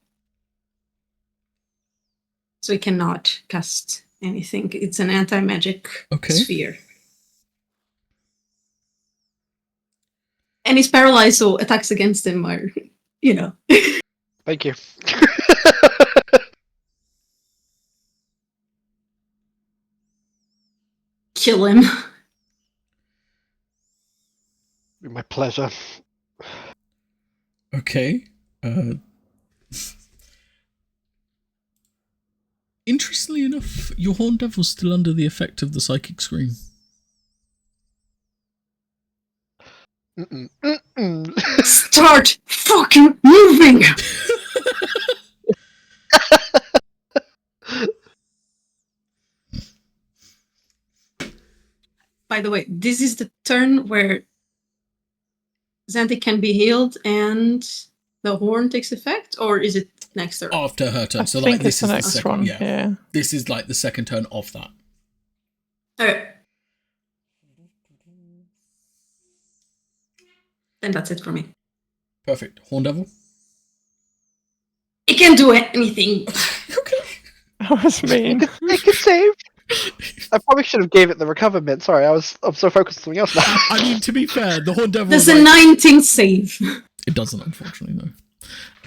So he cannot cast anything. It's an anti-magic Okay. sphere. And he's paralyzed, so attacks against him are, Thank you. kill him. Be my pleasure. Okay. Interestingly enough, your Horn Devil's still under the effect of the Psychic Scream. Start fucking moving! By the way, this is the turn where Xanthi can be healed and the horn takes effect, or is it next turn? After her turn. I So think like this it's the is the next second one. yeah. Yeah. This is like the second turn of that. Okay. Then that's it for me. Perfect. Horn Devil? It can do anything. Okay. That was mean. It can save. I probably should have gave it the recover bit. Sorry, I'm so focused on something else now. I mean, to be fair, the Horn Devil There's is a like, 19 save. it doesn't, unfortunately,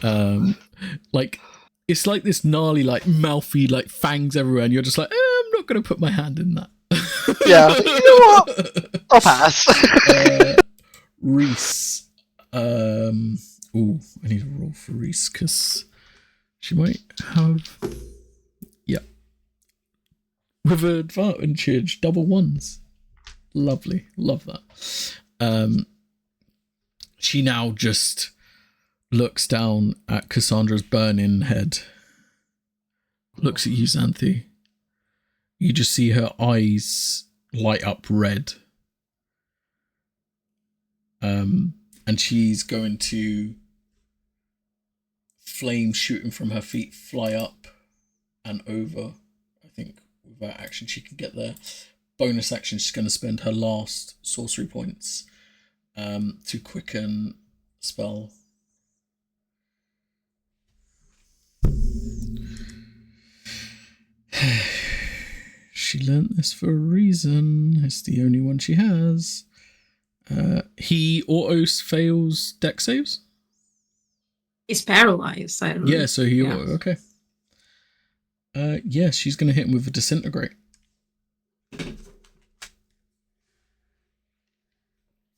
no. Like, it's like this gnarly, like, mouthy, like, fangs everywhere, and you're just like, I'm not going to put my hand in that. Yeah. You know what? I'll pass. Reese. Ooh, I need to roll for Reese, because she might have... Yeah. With advantage, double ones. Lovely. Love that. She now just looks down at Cassandra's burning head. Looks at you, Xanthi. You just see her eyes light up red. And she's going to flame shooting from her feet fly up and over. I think with that action she can get there. Bonus action, she's going to spend her last sorcery points to quicken spell. She learnt this for a reason. It's the only one she has. He autos fails deck saves? He's paralyzed. I don't know. Yeah, so he okay. Yeah, she's going to hit him with a disintegrate.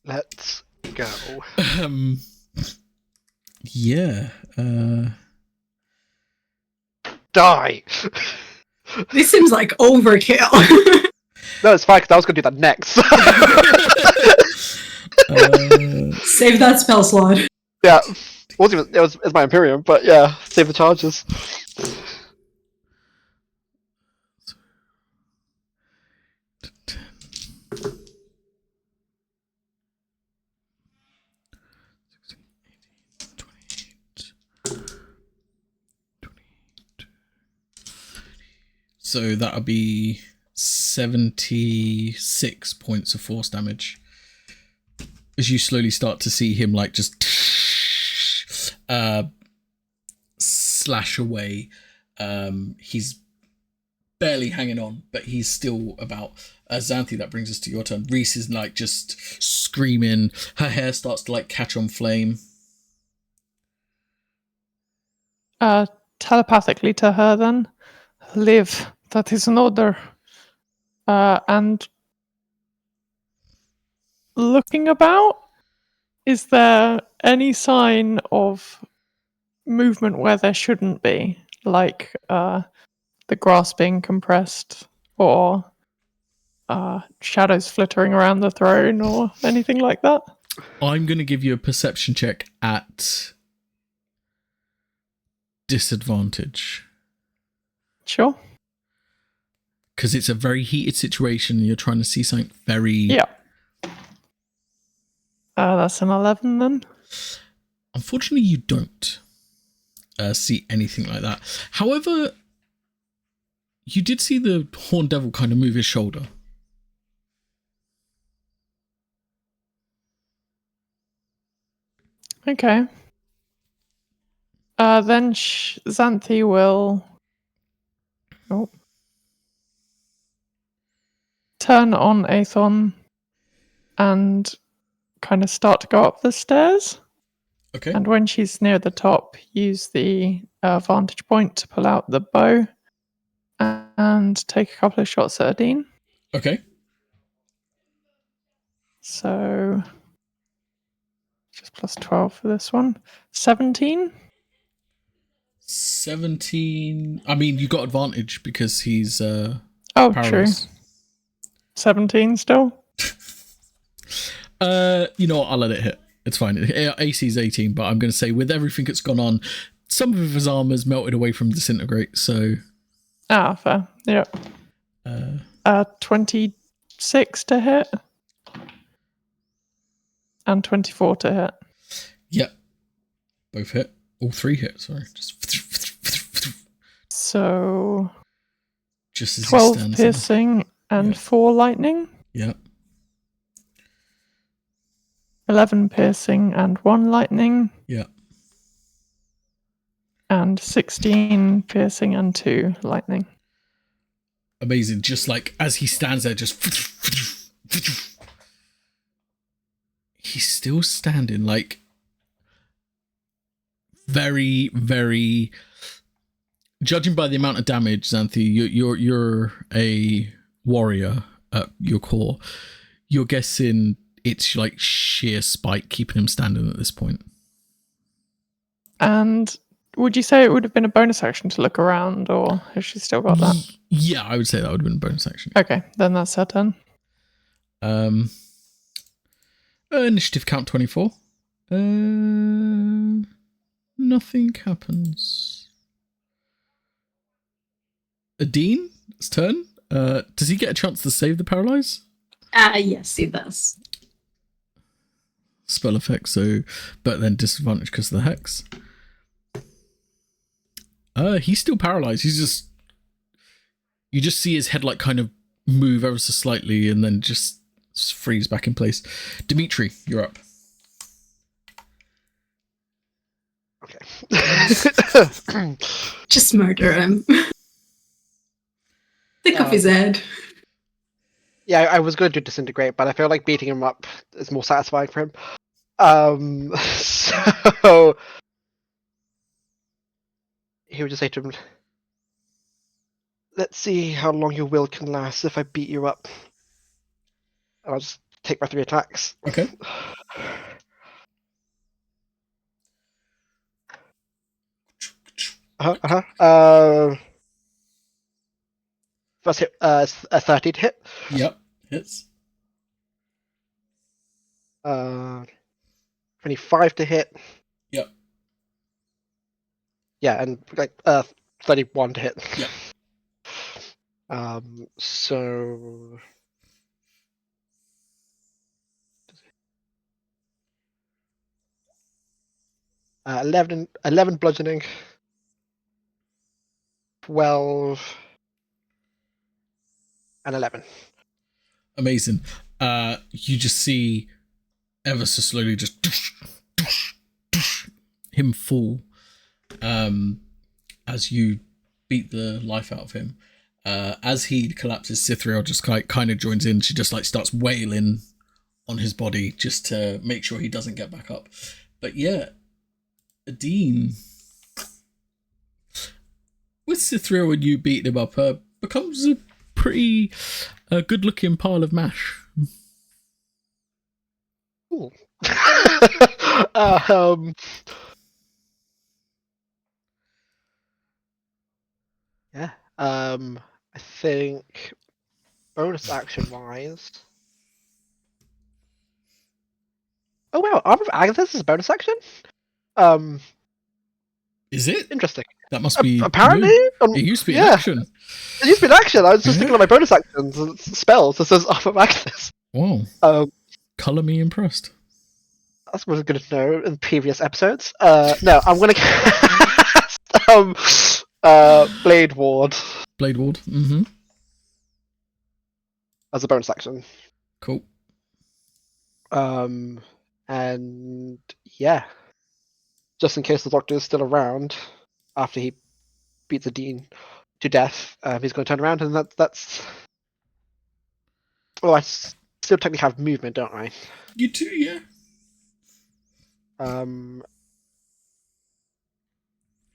Let's go. Yeah. Die. This seems like overkill. No, it's fine, because I was going to do that next. Save that spell slot. Yeah. It was my Imperium, but yeah, save the charges. So that'll be 76 points of force damage. As you slowly start to see him like just slash away. He's barely hanging on, but he's still about. Xanthi, that brings us to your turn. Reese is like just screaming. Her hair starts to like catch on flame. Telepathically to her then. Live. That is an order. And looking about, is there any sign of movement where there shouldn't be? Like the grass being compressed or shadows flittering around the throne or anything like that? I'm going to give you a perception check at disadvantage. Sure. Because it's a very heated situation and you're trying to see something very... Yeah. That's an 11 then. Unfortunately, you don't see anything like that. However, you did see the Horned Devil kind of move his shoulder. Okay. Then Xanthi will Oh. Turn on Aethon and kind of start to go up the stairs. Okay. And when she's near the top, use the vantage point to pull out the bow and take a couple of shots at Adine. Okay. So just plus 12 for this one. 17? 17. I mean, you got advantage because he's Oh, paralyzed. true. 17 still? You know what? I'll let it hit. It's fine. AC is 18, but I'm going to say with everything that's gone on, some of his armor's melted away from disintegrate, so... Ah, fair. Yep. 26 to hit. And 24 to hit. Yep. Both hit. All three hit, sorry. So... Just as 12 he stands piercing and Yeah. 4 lightning. there. Yep. 11 piercing and 1 lightning. Yep. And 16 piercing and 2 lightning. Amazing. Just like as he stands there, just... He's still standing, like... Very, very... Judging by the amount of damage, Xanthi, you're a warrior at your core. You're guessing it's like sheer spite keeping him standing at this point. And would you say it would have been a bonus action to look around, or has she still got that? Yeah, I would say that would have been a bonus action. Okay, then that's her turn. Initiative count 24. Nothing happens. Adine's turn. Does he get a chance to save the paralyze? Yes, he does. Spell effect, so but then disadvantage because of the hex. He's still paralyzed. He's just you just see his head like kind of move ever so slightly and then just freeze back in place. Dimitri, you're up. Okay. Just murder him. Take off his head. Yeah, I was going to disintegrate, but I feel like beating him up is more satisfying for him. So he would just say to him, "Let's see how long your will can last if I beat you up." And I'll just take my 3 attacks. Okay. First hit, a 13 hit. Yep. Hits. 25 to hit. Yep. Yeah, and like 31 to hit. Yep. So 11 bludgeoning, 12 and 11. Amazing. You just see ever so slowly just him fall as you beat the life out of him. As he collapses, Cythriel just kind of joins in. She just like starts wailing on his body just to make sure he doesn't get back up. But yeah, Adine, with Cythriel and you beating him up, becomes a pretty good-looking pile of mash. Cool. Yeah. I think bonus action wise. Oh wow, Arm of Agathis is a bonus action? Is it? Interesting. That must be Apparently, new. It used to be in action. It used to be an action. I was just thinking of my bonus actions and spells. It says Arm of Agathis. Wow. Colour me impressed. That's what I was good to know in previous episodes. No, I'm gonna cast Blade Ward Blade Ward. Mm-hmm. as a bonus action. Cool. And yeah, just in case the Doctor is still around after he beats the Dean, to death, he's going to turn around, and that's. Well, I still technically have movement, don't I? You do, yeah.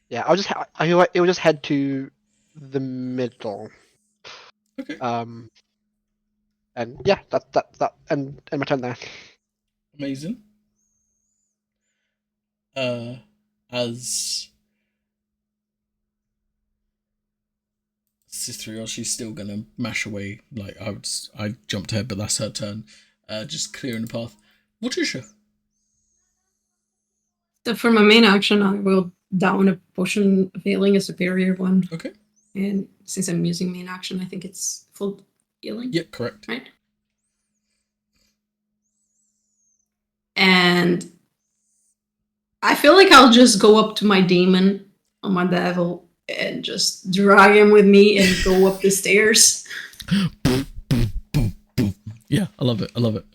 Yeah, it will just head to the middle. Okay. And yeah, that and my turn there. Amazing. As Cithriel, she's still gonna mash away. Like I jumped ahead, but that's her turn. Just clearing the path. Morticia. So for my main action, I will down a potion of healing, a superior one. Okay. And since I'm using main action, I think it's full healing. Yep, correct. Right. And I feel like I'll just go up to my demon on my devil and just drag him with me and go up the stairs. Yeah, I love it. I love it.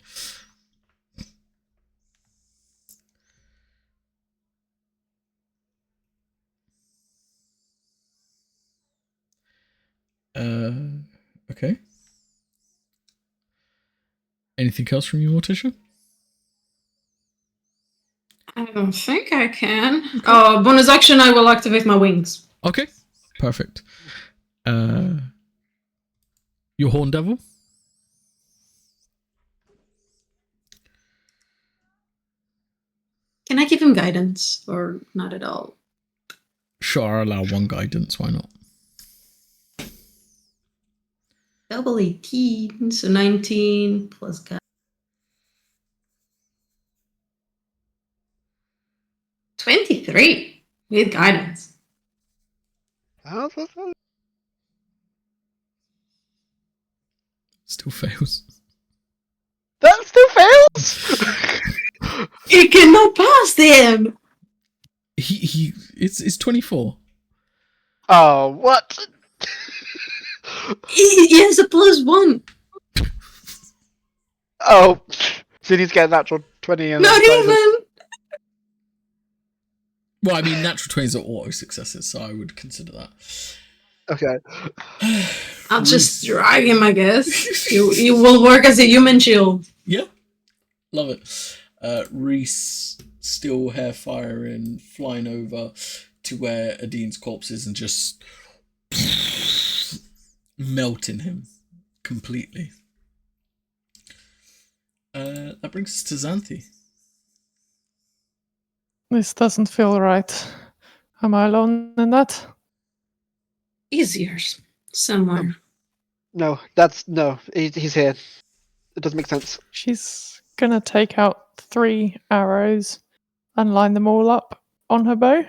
Okay. Anything else from you, Morticia? I don't think I can. Okay. Bonus action, I will activate my wings. Okay, perfect. Your Horn Devil? Can I give him guidance or not at all? Sure, I'll allow one guidance. Why not? Double 18, so 19 plus guidance. 23 with guidance. Still fails. That still fails. You cannot pass them. It's 24. Oh, what? He has a +1. Oh, so he's getting natural 20. And Not even. Well, I mean, natural 20s are auto successes, so I would consider that. Okay. I'll just drag him, I guess. You will work as a human shield. Yeah. Love it. Reese still hair firing, flying over to where Adin's corpse is and just melting him completely. That brings us to Xanthi. This doesn't feel right. Am I alone in that? Easier somewhere. No, he's here. It doesn't make sense. She's gonna take out 3 arrows and line them all up on her bow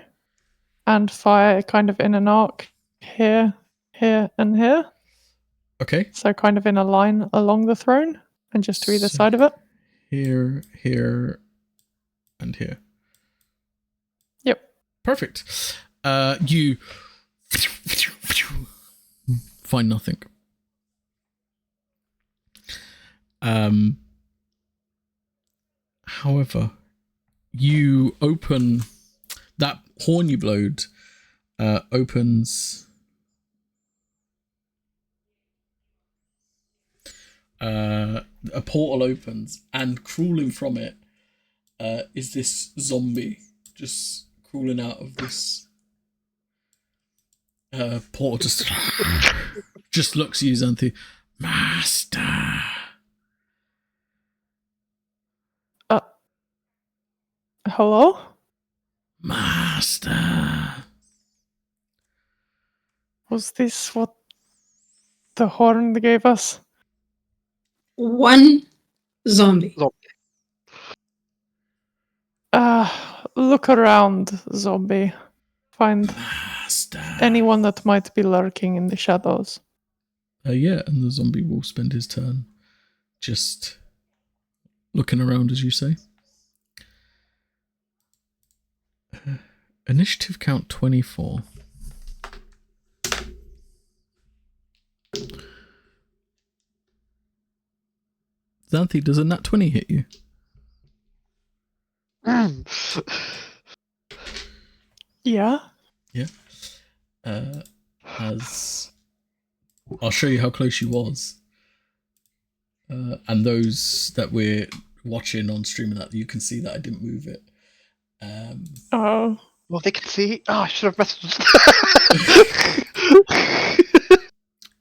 and fire kind of in an arc here, here, and here. Okay. So kind of in a line along the throne and just to either side of it. Here, here, and here. Yep. Perfect. You find nothing. However, you open that horn you blowed, opens a portal opens, and crawling from it is this zombie just crawling out of this portal. Just looks at you, Xanthi. Master. Hello? Master. Was this what the horn gave us? One zombie. Look around, zombie. Find Master. anyone that might be lurking in the shadows. Yeah, and the zombie will spend his turn just looking around, as you say. Initiative count 24. Xanthi, does a nat 20 hit you? Yeah? Yeah. as I'll show you how close she was. And those that we're watching on stream and that, you can see that I didn't move it. Oh, Well, they can see. Oh, I should have messaged.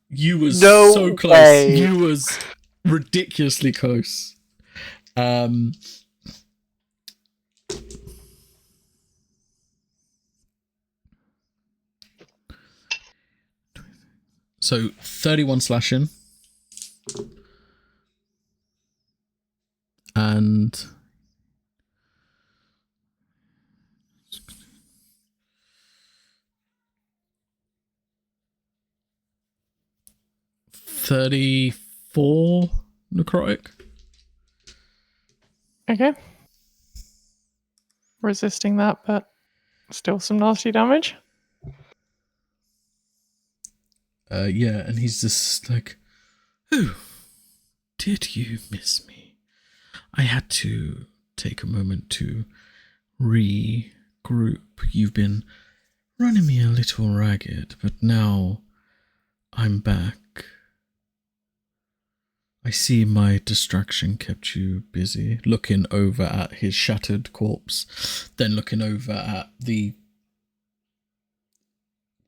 You was No so close. way. You was ridiculously close. So 31 slashing. And $34 necrotic. okay. Resisting that, but still some nasty damage. Yeah, and he's just like, oh, did you miss me? I had to take a moment to regroup. You've been running me a little ragged, but now I'm back. I see my distraction kept you busy, looking over at his shattered corpse, then looking over at the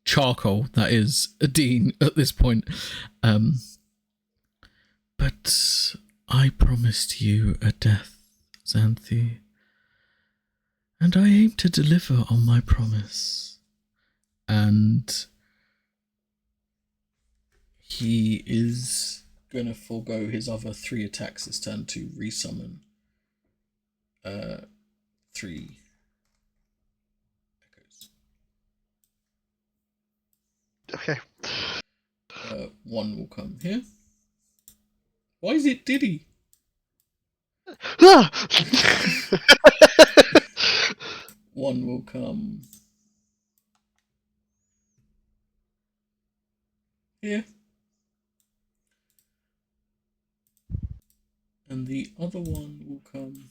charcoal that is Dean at this point. But I promised you a death, Xanthi, and I aim to deliver on my promise. And he is gonna forego his other 3 attacks this turn to resummon 3 echoes. Okay. 1 will come here. Why is it Diddy? Ah! 1 will come here. And the other one will come here.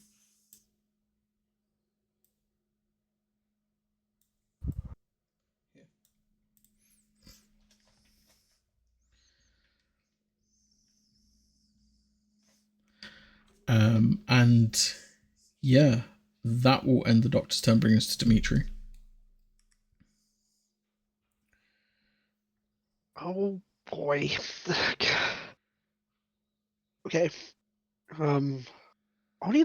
And yeah, that will end the Doctor's turn, bring us to Dimitri. Oh boy. Okay. Only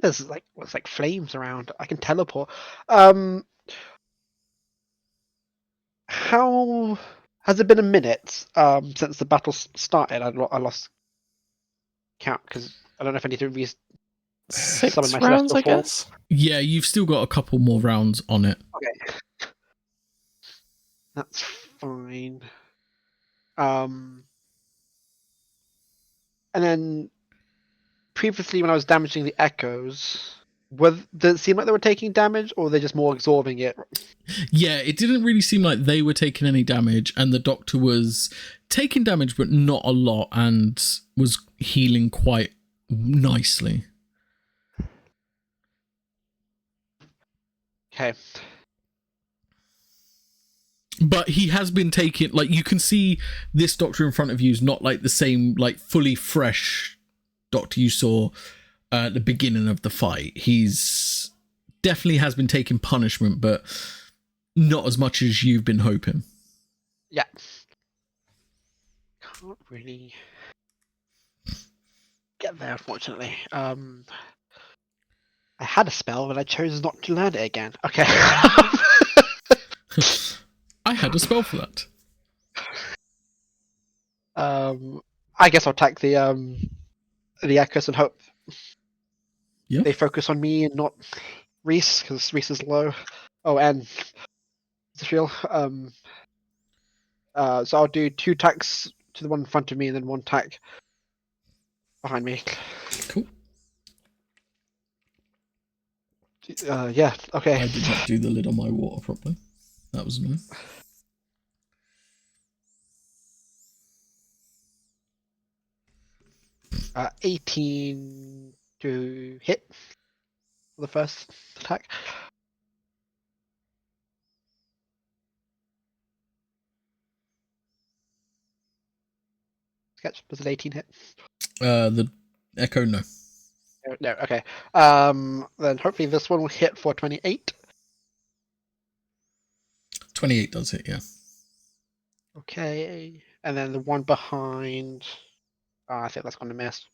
there's like flames around. I can teleport. How has it been a minute since the battle started? I lost count because I don't know if I need to summon 6 my rounds, celestial I form. guess. Yeah, you've still got a couple more rounds on it. Okay. That's fine. And then previously when I was damaging the echoes, did it seem like they were taking damage, or were they just more absorbing it? Yeah, it didn't really seem like they were taking any damage, and the Doctor was taking damage, but not a lot, and was healing quite nicely. Okay. But he has been taking, like, you can see this Doctor in front of you is not like the same, like, fully fresh Doctor you saw at the beginning of the fight. He's definitely has been taking punishment, but not as much as you've been hoping. Yeah. Can't really get there, unfortunately. I had a spell, but I chose not to learn it again. Okay. I had a spell for that. I guess I'll attack the echoes and hope Yeah. they focus on me and not Reese, because Reese is low. Oh, and Zafriel. So I'll do 2 attacks to the one in front of me and then 1 attack behind me. Cool. Yeah, okay. I did not do the lid on my water properly. That was annoying. Uh, 18 to hit for the first attack. Sketch, does an 18 hit? The echo, no. No, okay. Then hopefully this one will hit for 28. 28 does hit, yeah. Okay, and then the one behind. I think that's going to miss.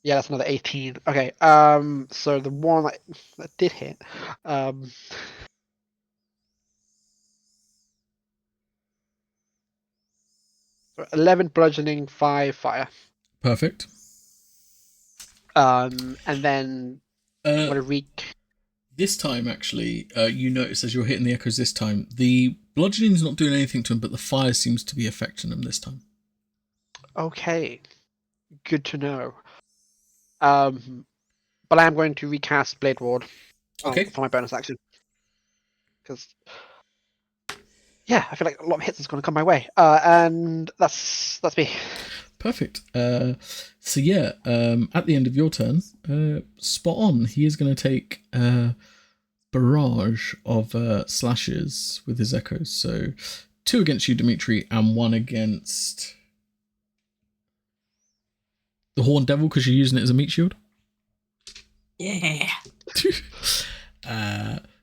Yeah, that's another 18. Okay, so the one that did hit, 11 bludgeoning, 5 fire. Perfect. And then what a reek. This time, actually, you notice as you're hitting the echoes this time, the bludgeoning's not doing anything to him, but the fire seems to be affecting him this time. Okay, good to know. But I am going to recast Blade Ward Okay. for my bonus action. Because, yeah, I feel like a lot of hits is going to come my way. And that's me. Perfect. So yeah, at the end of your turn, spot on. He is going to take a barrage of slashes with his echoes. So 2 against you, Dimitri, and 1 against the Horned Devil because you're using it as a meat shield. Yeah.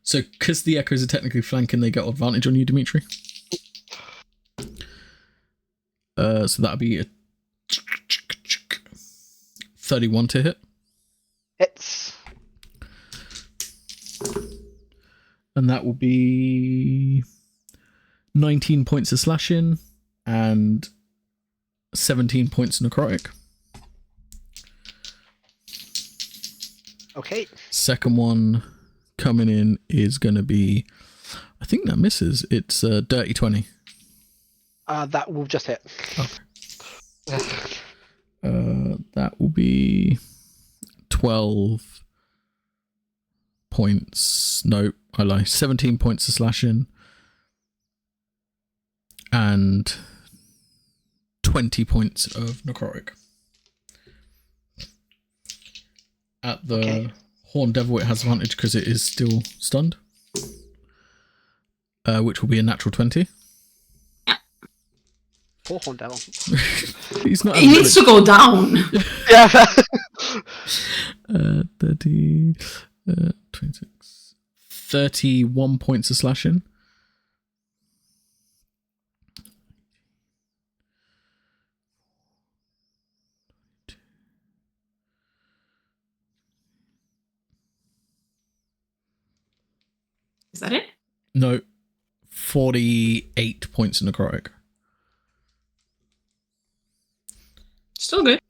So because the echoes are technically flanking, they get advantage on you, Dimitri. So that'll be a 31 to hit. Hits. And that will be 19 points of slashing and 17 points necrotic. Okay. Second one coming in is going to be, I think that misses. It's a dirty 20. That will just hit. Okay. That will be 12 points. No, I lie. 17 points of slashing and 20 points of necrotic. At the Horned Devil, it has advantage because it is still stunned, which will be a natural 20. Poor Horned Devil. He's not. He needs to go down. Yeah. 30, 26, 31 points of slashing. Is that it? No, 48 points of necrotic. Still good.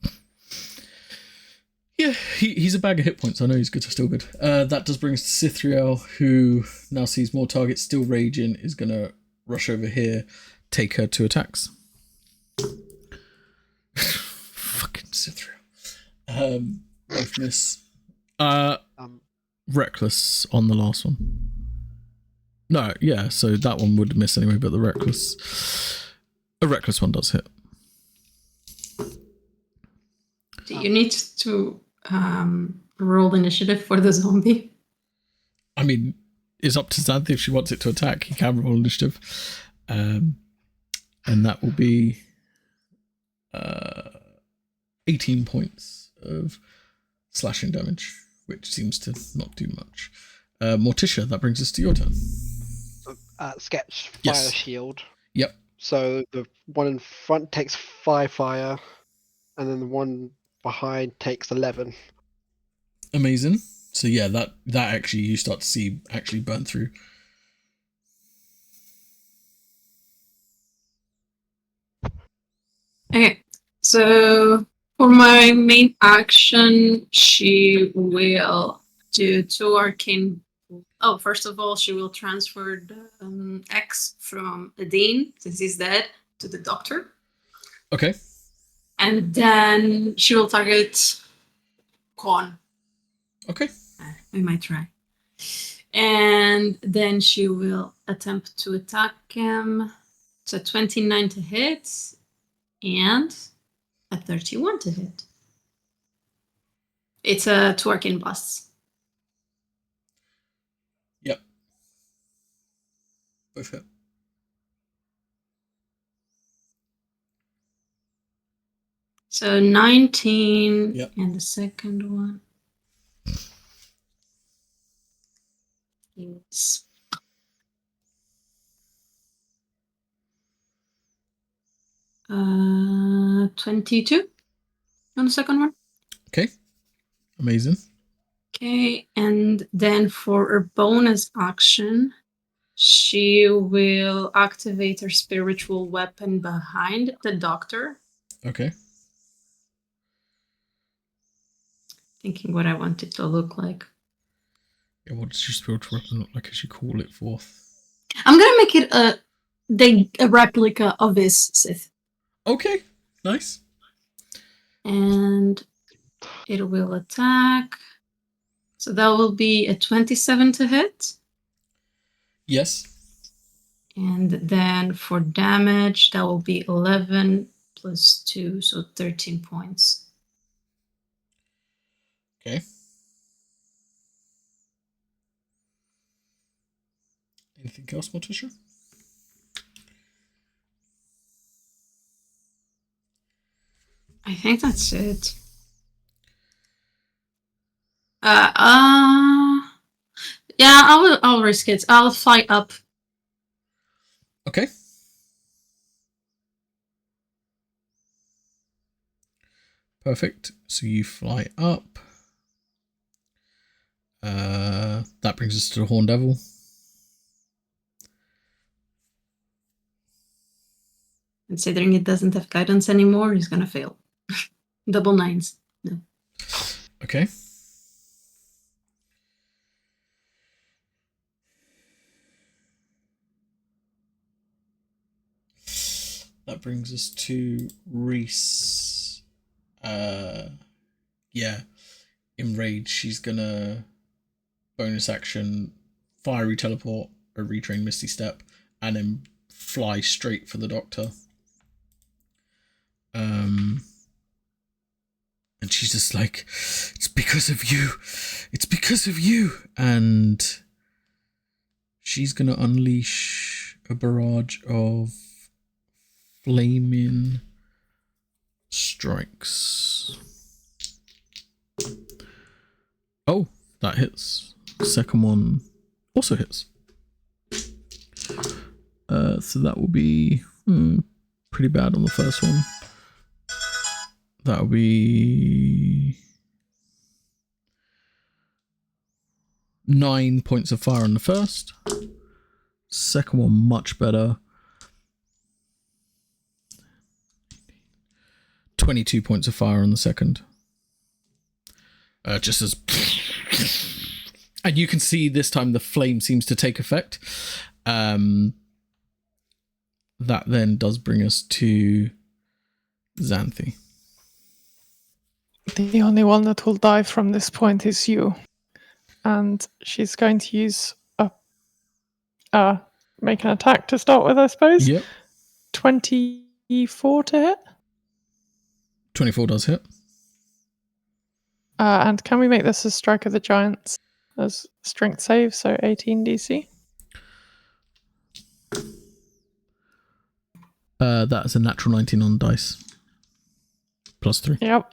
Yeah, he's a bag of hit points. I know he's good, still good. That does bring us to Cithriel, who now sees more targets, still raging, is going to rush over here, take her 2 attacks. Fucking Cithriel. Both miss. Reckless on the last one. No, yeah, so that one would miss anyway, but a reckless one does hit. Do you need to roll initiative for the zombie? I mean, it's up to Xanthi if she wants it to attack. He can roll initiative. And that will be 18 points of slashing damage, which seems to not do much. Morticia, that brings us to your turn. Sketch fire Yes. shield. Yep. So the one in front takes 5 fire, and then the one behind takes 11. Amazing. So yeah, that actually you start to see actually burn through. Okay, so for my main action, she will do 2 arcane. Oh, first of all, she will transfer the X from Adine, since he's dead, to the doctor. Okay. And then she will target Con. Okay. We might try. And then she will attempt to attack him. So 29 to hit and a 31 to hit. It's a 2 arcane blasts. Yep. Both hit. So 19, Yep. and the second one is 22 on the second one. Okay. Amazing. Okay, and then for her bonus action, she will activate her spiritual weapon behind the doctor. Okay. Thinking what I want it to look like. Yeah, what does your spiritual weapon look like as you call it forth? I'm gonna make it a replica of his Sith. Okay. Nice. And it will attack. So that will be a 27 to hit. Yes. And then for damage, that will be 11 plus 2, so 13 points. Okay. Anything else, Morticia? I think that's it. Yeah, I'll risk it. I'll fly up. Okay. Perfect. So you fly up. That brings us to the Horn Devil. Considering it doesn't have guidance anymore, he's gonna fail. Double 9s. No. Okay. That brings us to Reese. Yeah. Enraged, she's gonna bonus action, fiery teleport, a retrain Misty Step, and then fly straight for the doctor. And she's just like, it's because of you. It's because of you. And she's gonna unleash a barrage of flaming strikes. Oh, that hits. Second one also hits. So that will be pretty bad on the first one. That'll be 9 points of fire on the first. Second one much better. 22 points of fire on the second. Just as... And you can see this time the flame seems to take effect. That then does bring us to Xanthi. The only one that will die from this point is you. And she's going to use make an attack to start with, I suppose. Yep. 24 to hit. 24 does hit. And can we make this a Strike of the Giants as strength save, so 18 DC? That's a natural 19 on dice. Plus 3. Yep.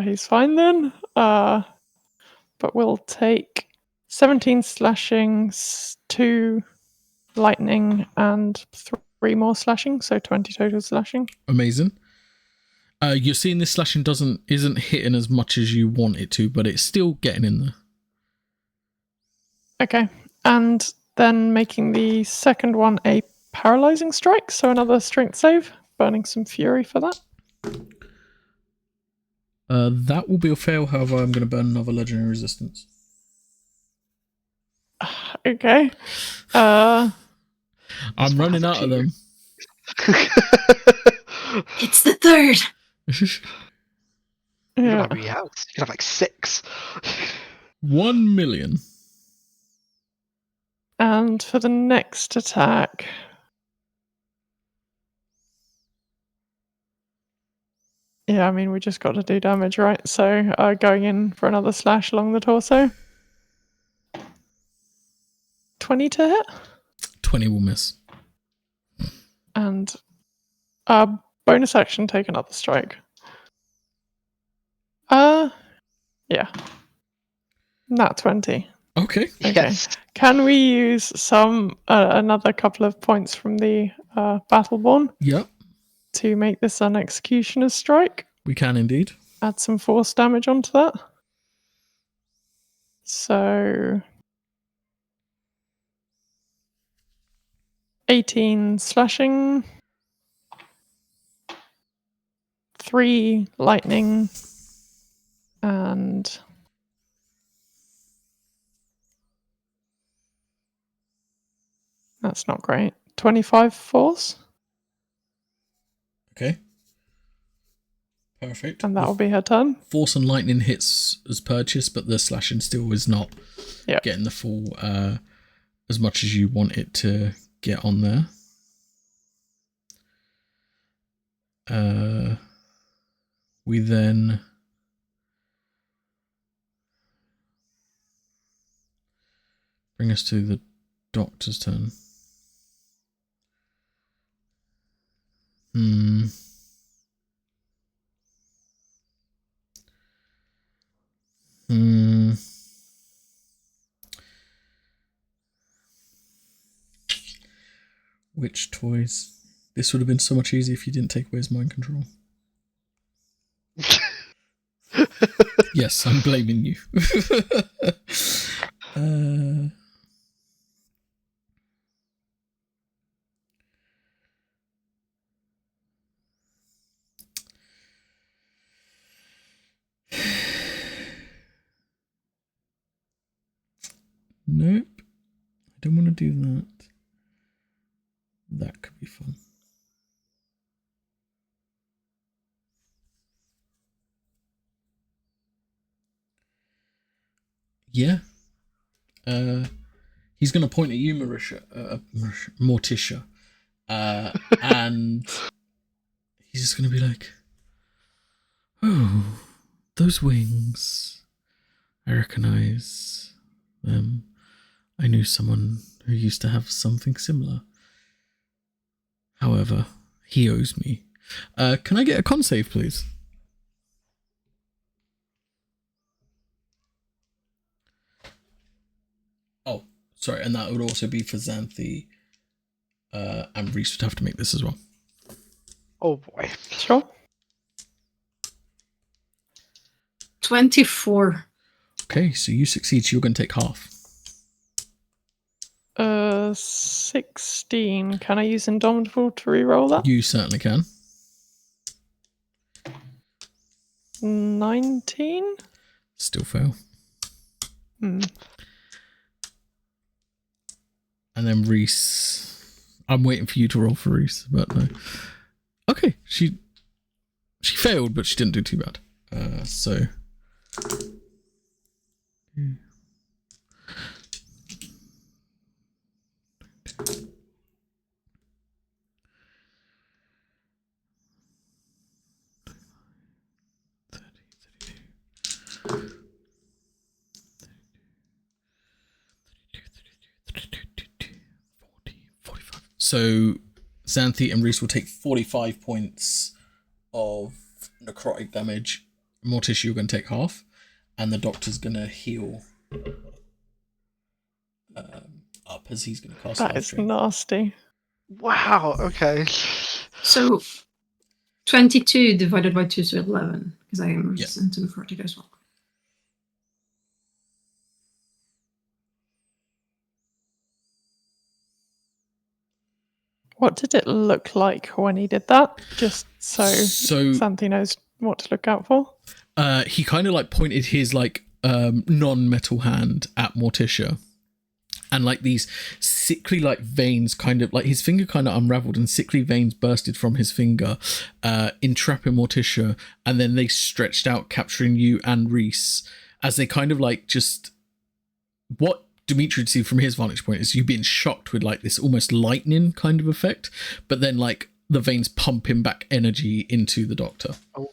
He's fine then. But we'll take 17 slashing, 2 lightning, and 3 more slashing, so 20 total slashing. Amazing. You're seeing this slashing isn't hitting as much as you want it to, but it's still getting in there. Okay. And then making the second one a paralyzing strike, so another strength save, burning some fury for that. That will be a fail, however, I'm going to burn another legendary resistance. Okay. I'm running out of them. It's the third. Yeah. You can have like 6. 1 million. And for the next attack, yeah, I mean, we just got to do damage, right? So going in for another slash along the torso. 20 to hit. 20 will miss. And bonus action, take another strike. Yeah. Nat 20. Okay. Okay. Yes. Can we use some another couple of points from the Battleborn Yep. to make this an Executioner's Strike? We can indeed. Add some force damage onto that. So 18 slashing, 3 lightning, and that's not great. 25 force, Okay. Perfect. and that will be her turn. Force and lightning hits as purchased, but the slashing still is not Yep. getting the full as much as you want it to get on there. We then bring us to the doctor's turn. Which toys? This would have been so much easier if you didn't take away his mind control. Yes, I'm blaming you. Nope. I don't want to do that. That could be fun. Yeah. He's going to point at you, Morticia. And he's just going to be like, oh, those wings. I recognize them. I knew someone who used to have something similar. However, he owes me. Can I get a con save, please? Oh, sorry, and that would also be for Xanthi. And Reese would have to make this as well. Oh boy. Sure. 24. Okay, so you succeed, so you're going to take half. 16. Can I use Indomitable to reroll that? You certainly can. 19? Still fail. Hmm. And then Reese. I'm waiting for you to roll for Reese, but no. Okay, she failed, but she didn't do too bad. So. So Xanthi and Reese will take 45 points of necrotic damage. Morticia, you're going to take half. And the doctor's going to heal up as he's going to cast That Life is Drain. nasty. Wow. Okay. So 22 divided by 2 so 11, because I am Yeah. resistant to necrotic as well. What did it look like when he did that? Just so So Xanthi knows what to look out for. he kind of like pointed his like non-metal hand at Morticia. And like these sickly like veins kind of like his finger kind of unraveled and sickly veins bursted from his finger, entrapping Morticia, and then they stretched out, capturing you and Reese as they kind of like just what Dimitri would see from his vantage point is you being shocked with like this almost lightning kind of effect, but then like the veins pumping back energy into the doctor. Oh.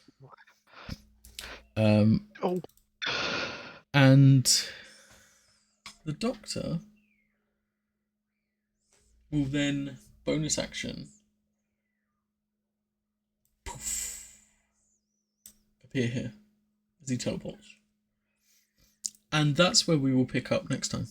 Oh. And the doctor will then bonus action poof, appear here as he teleports. And that's where we will pick up next time.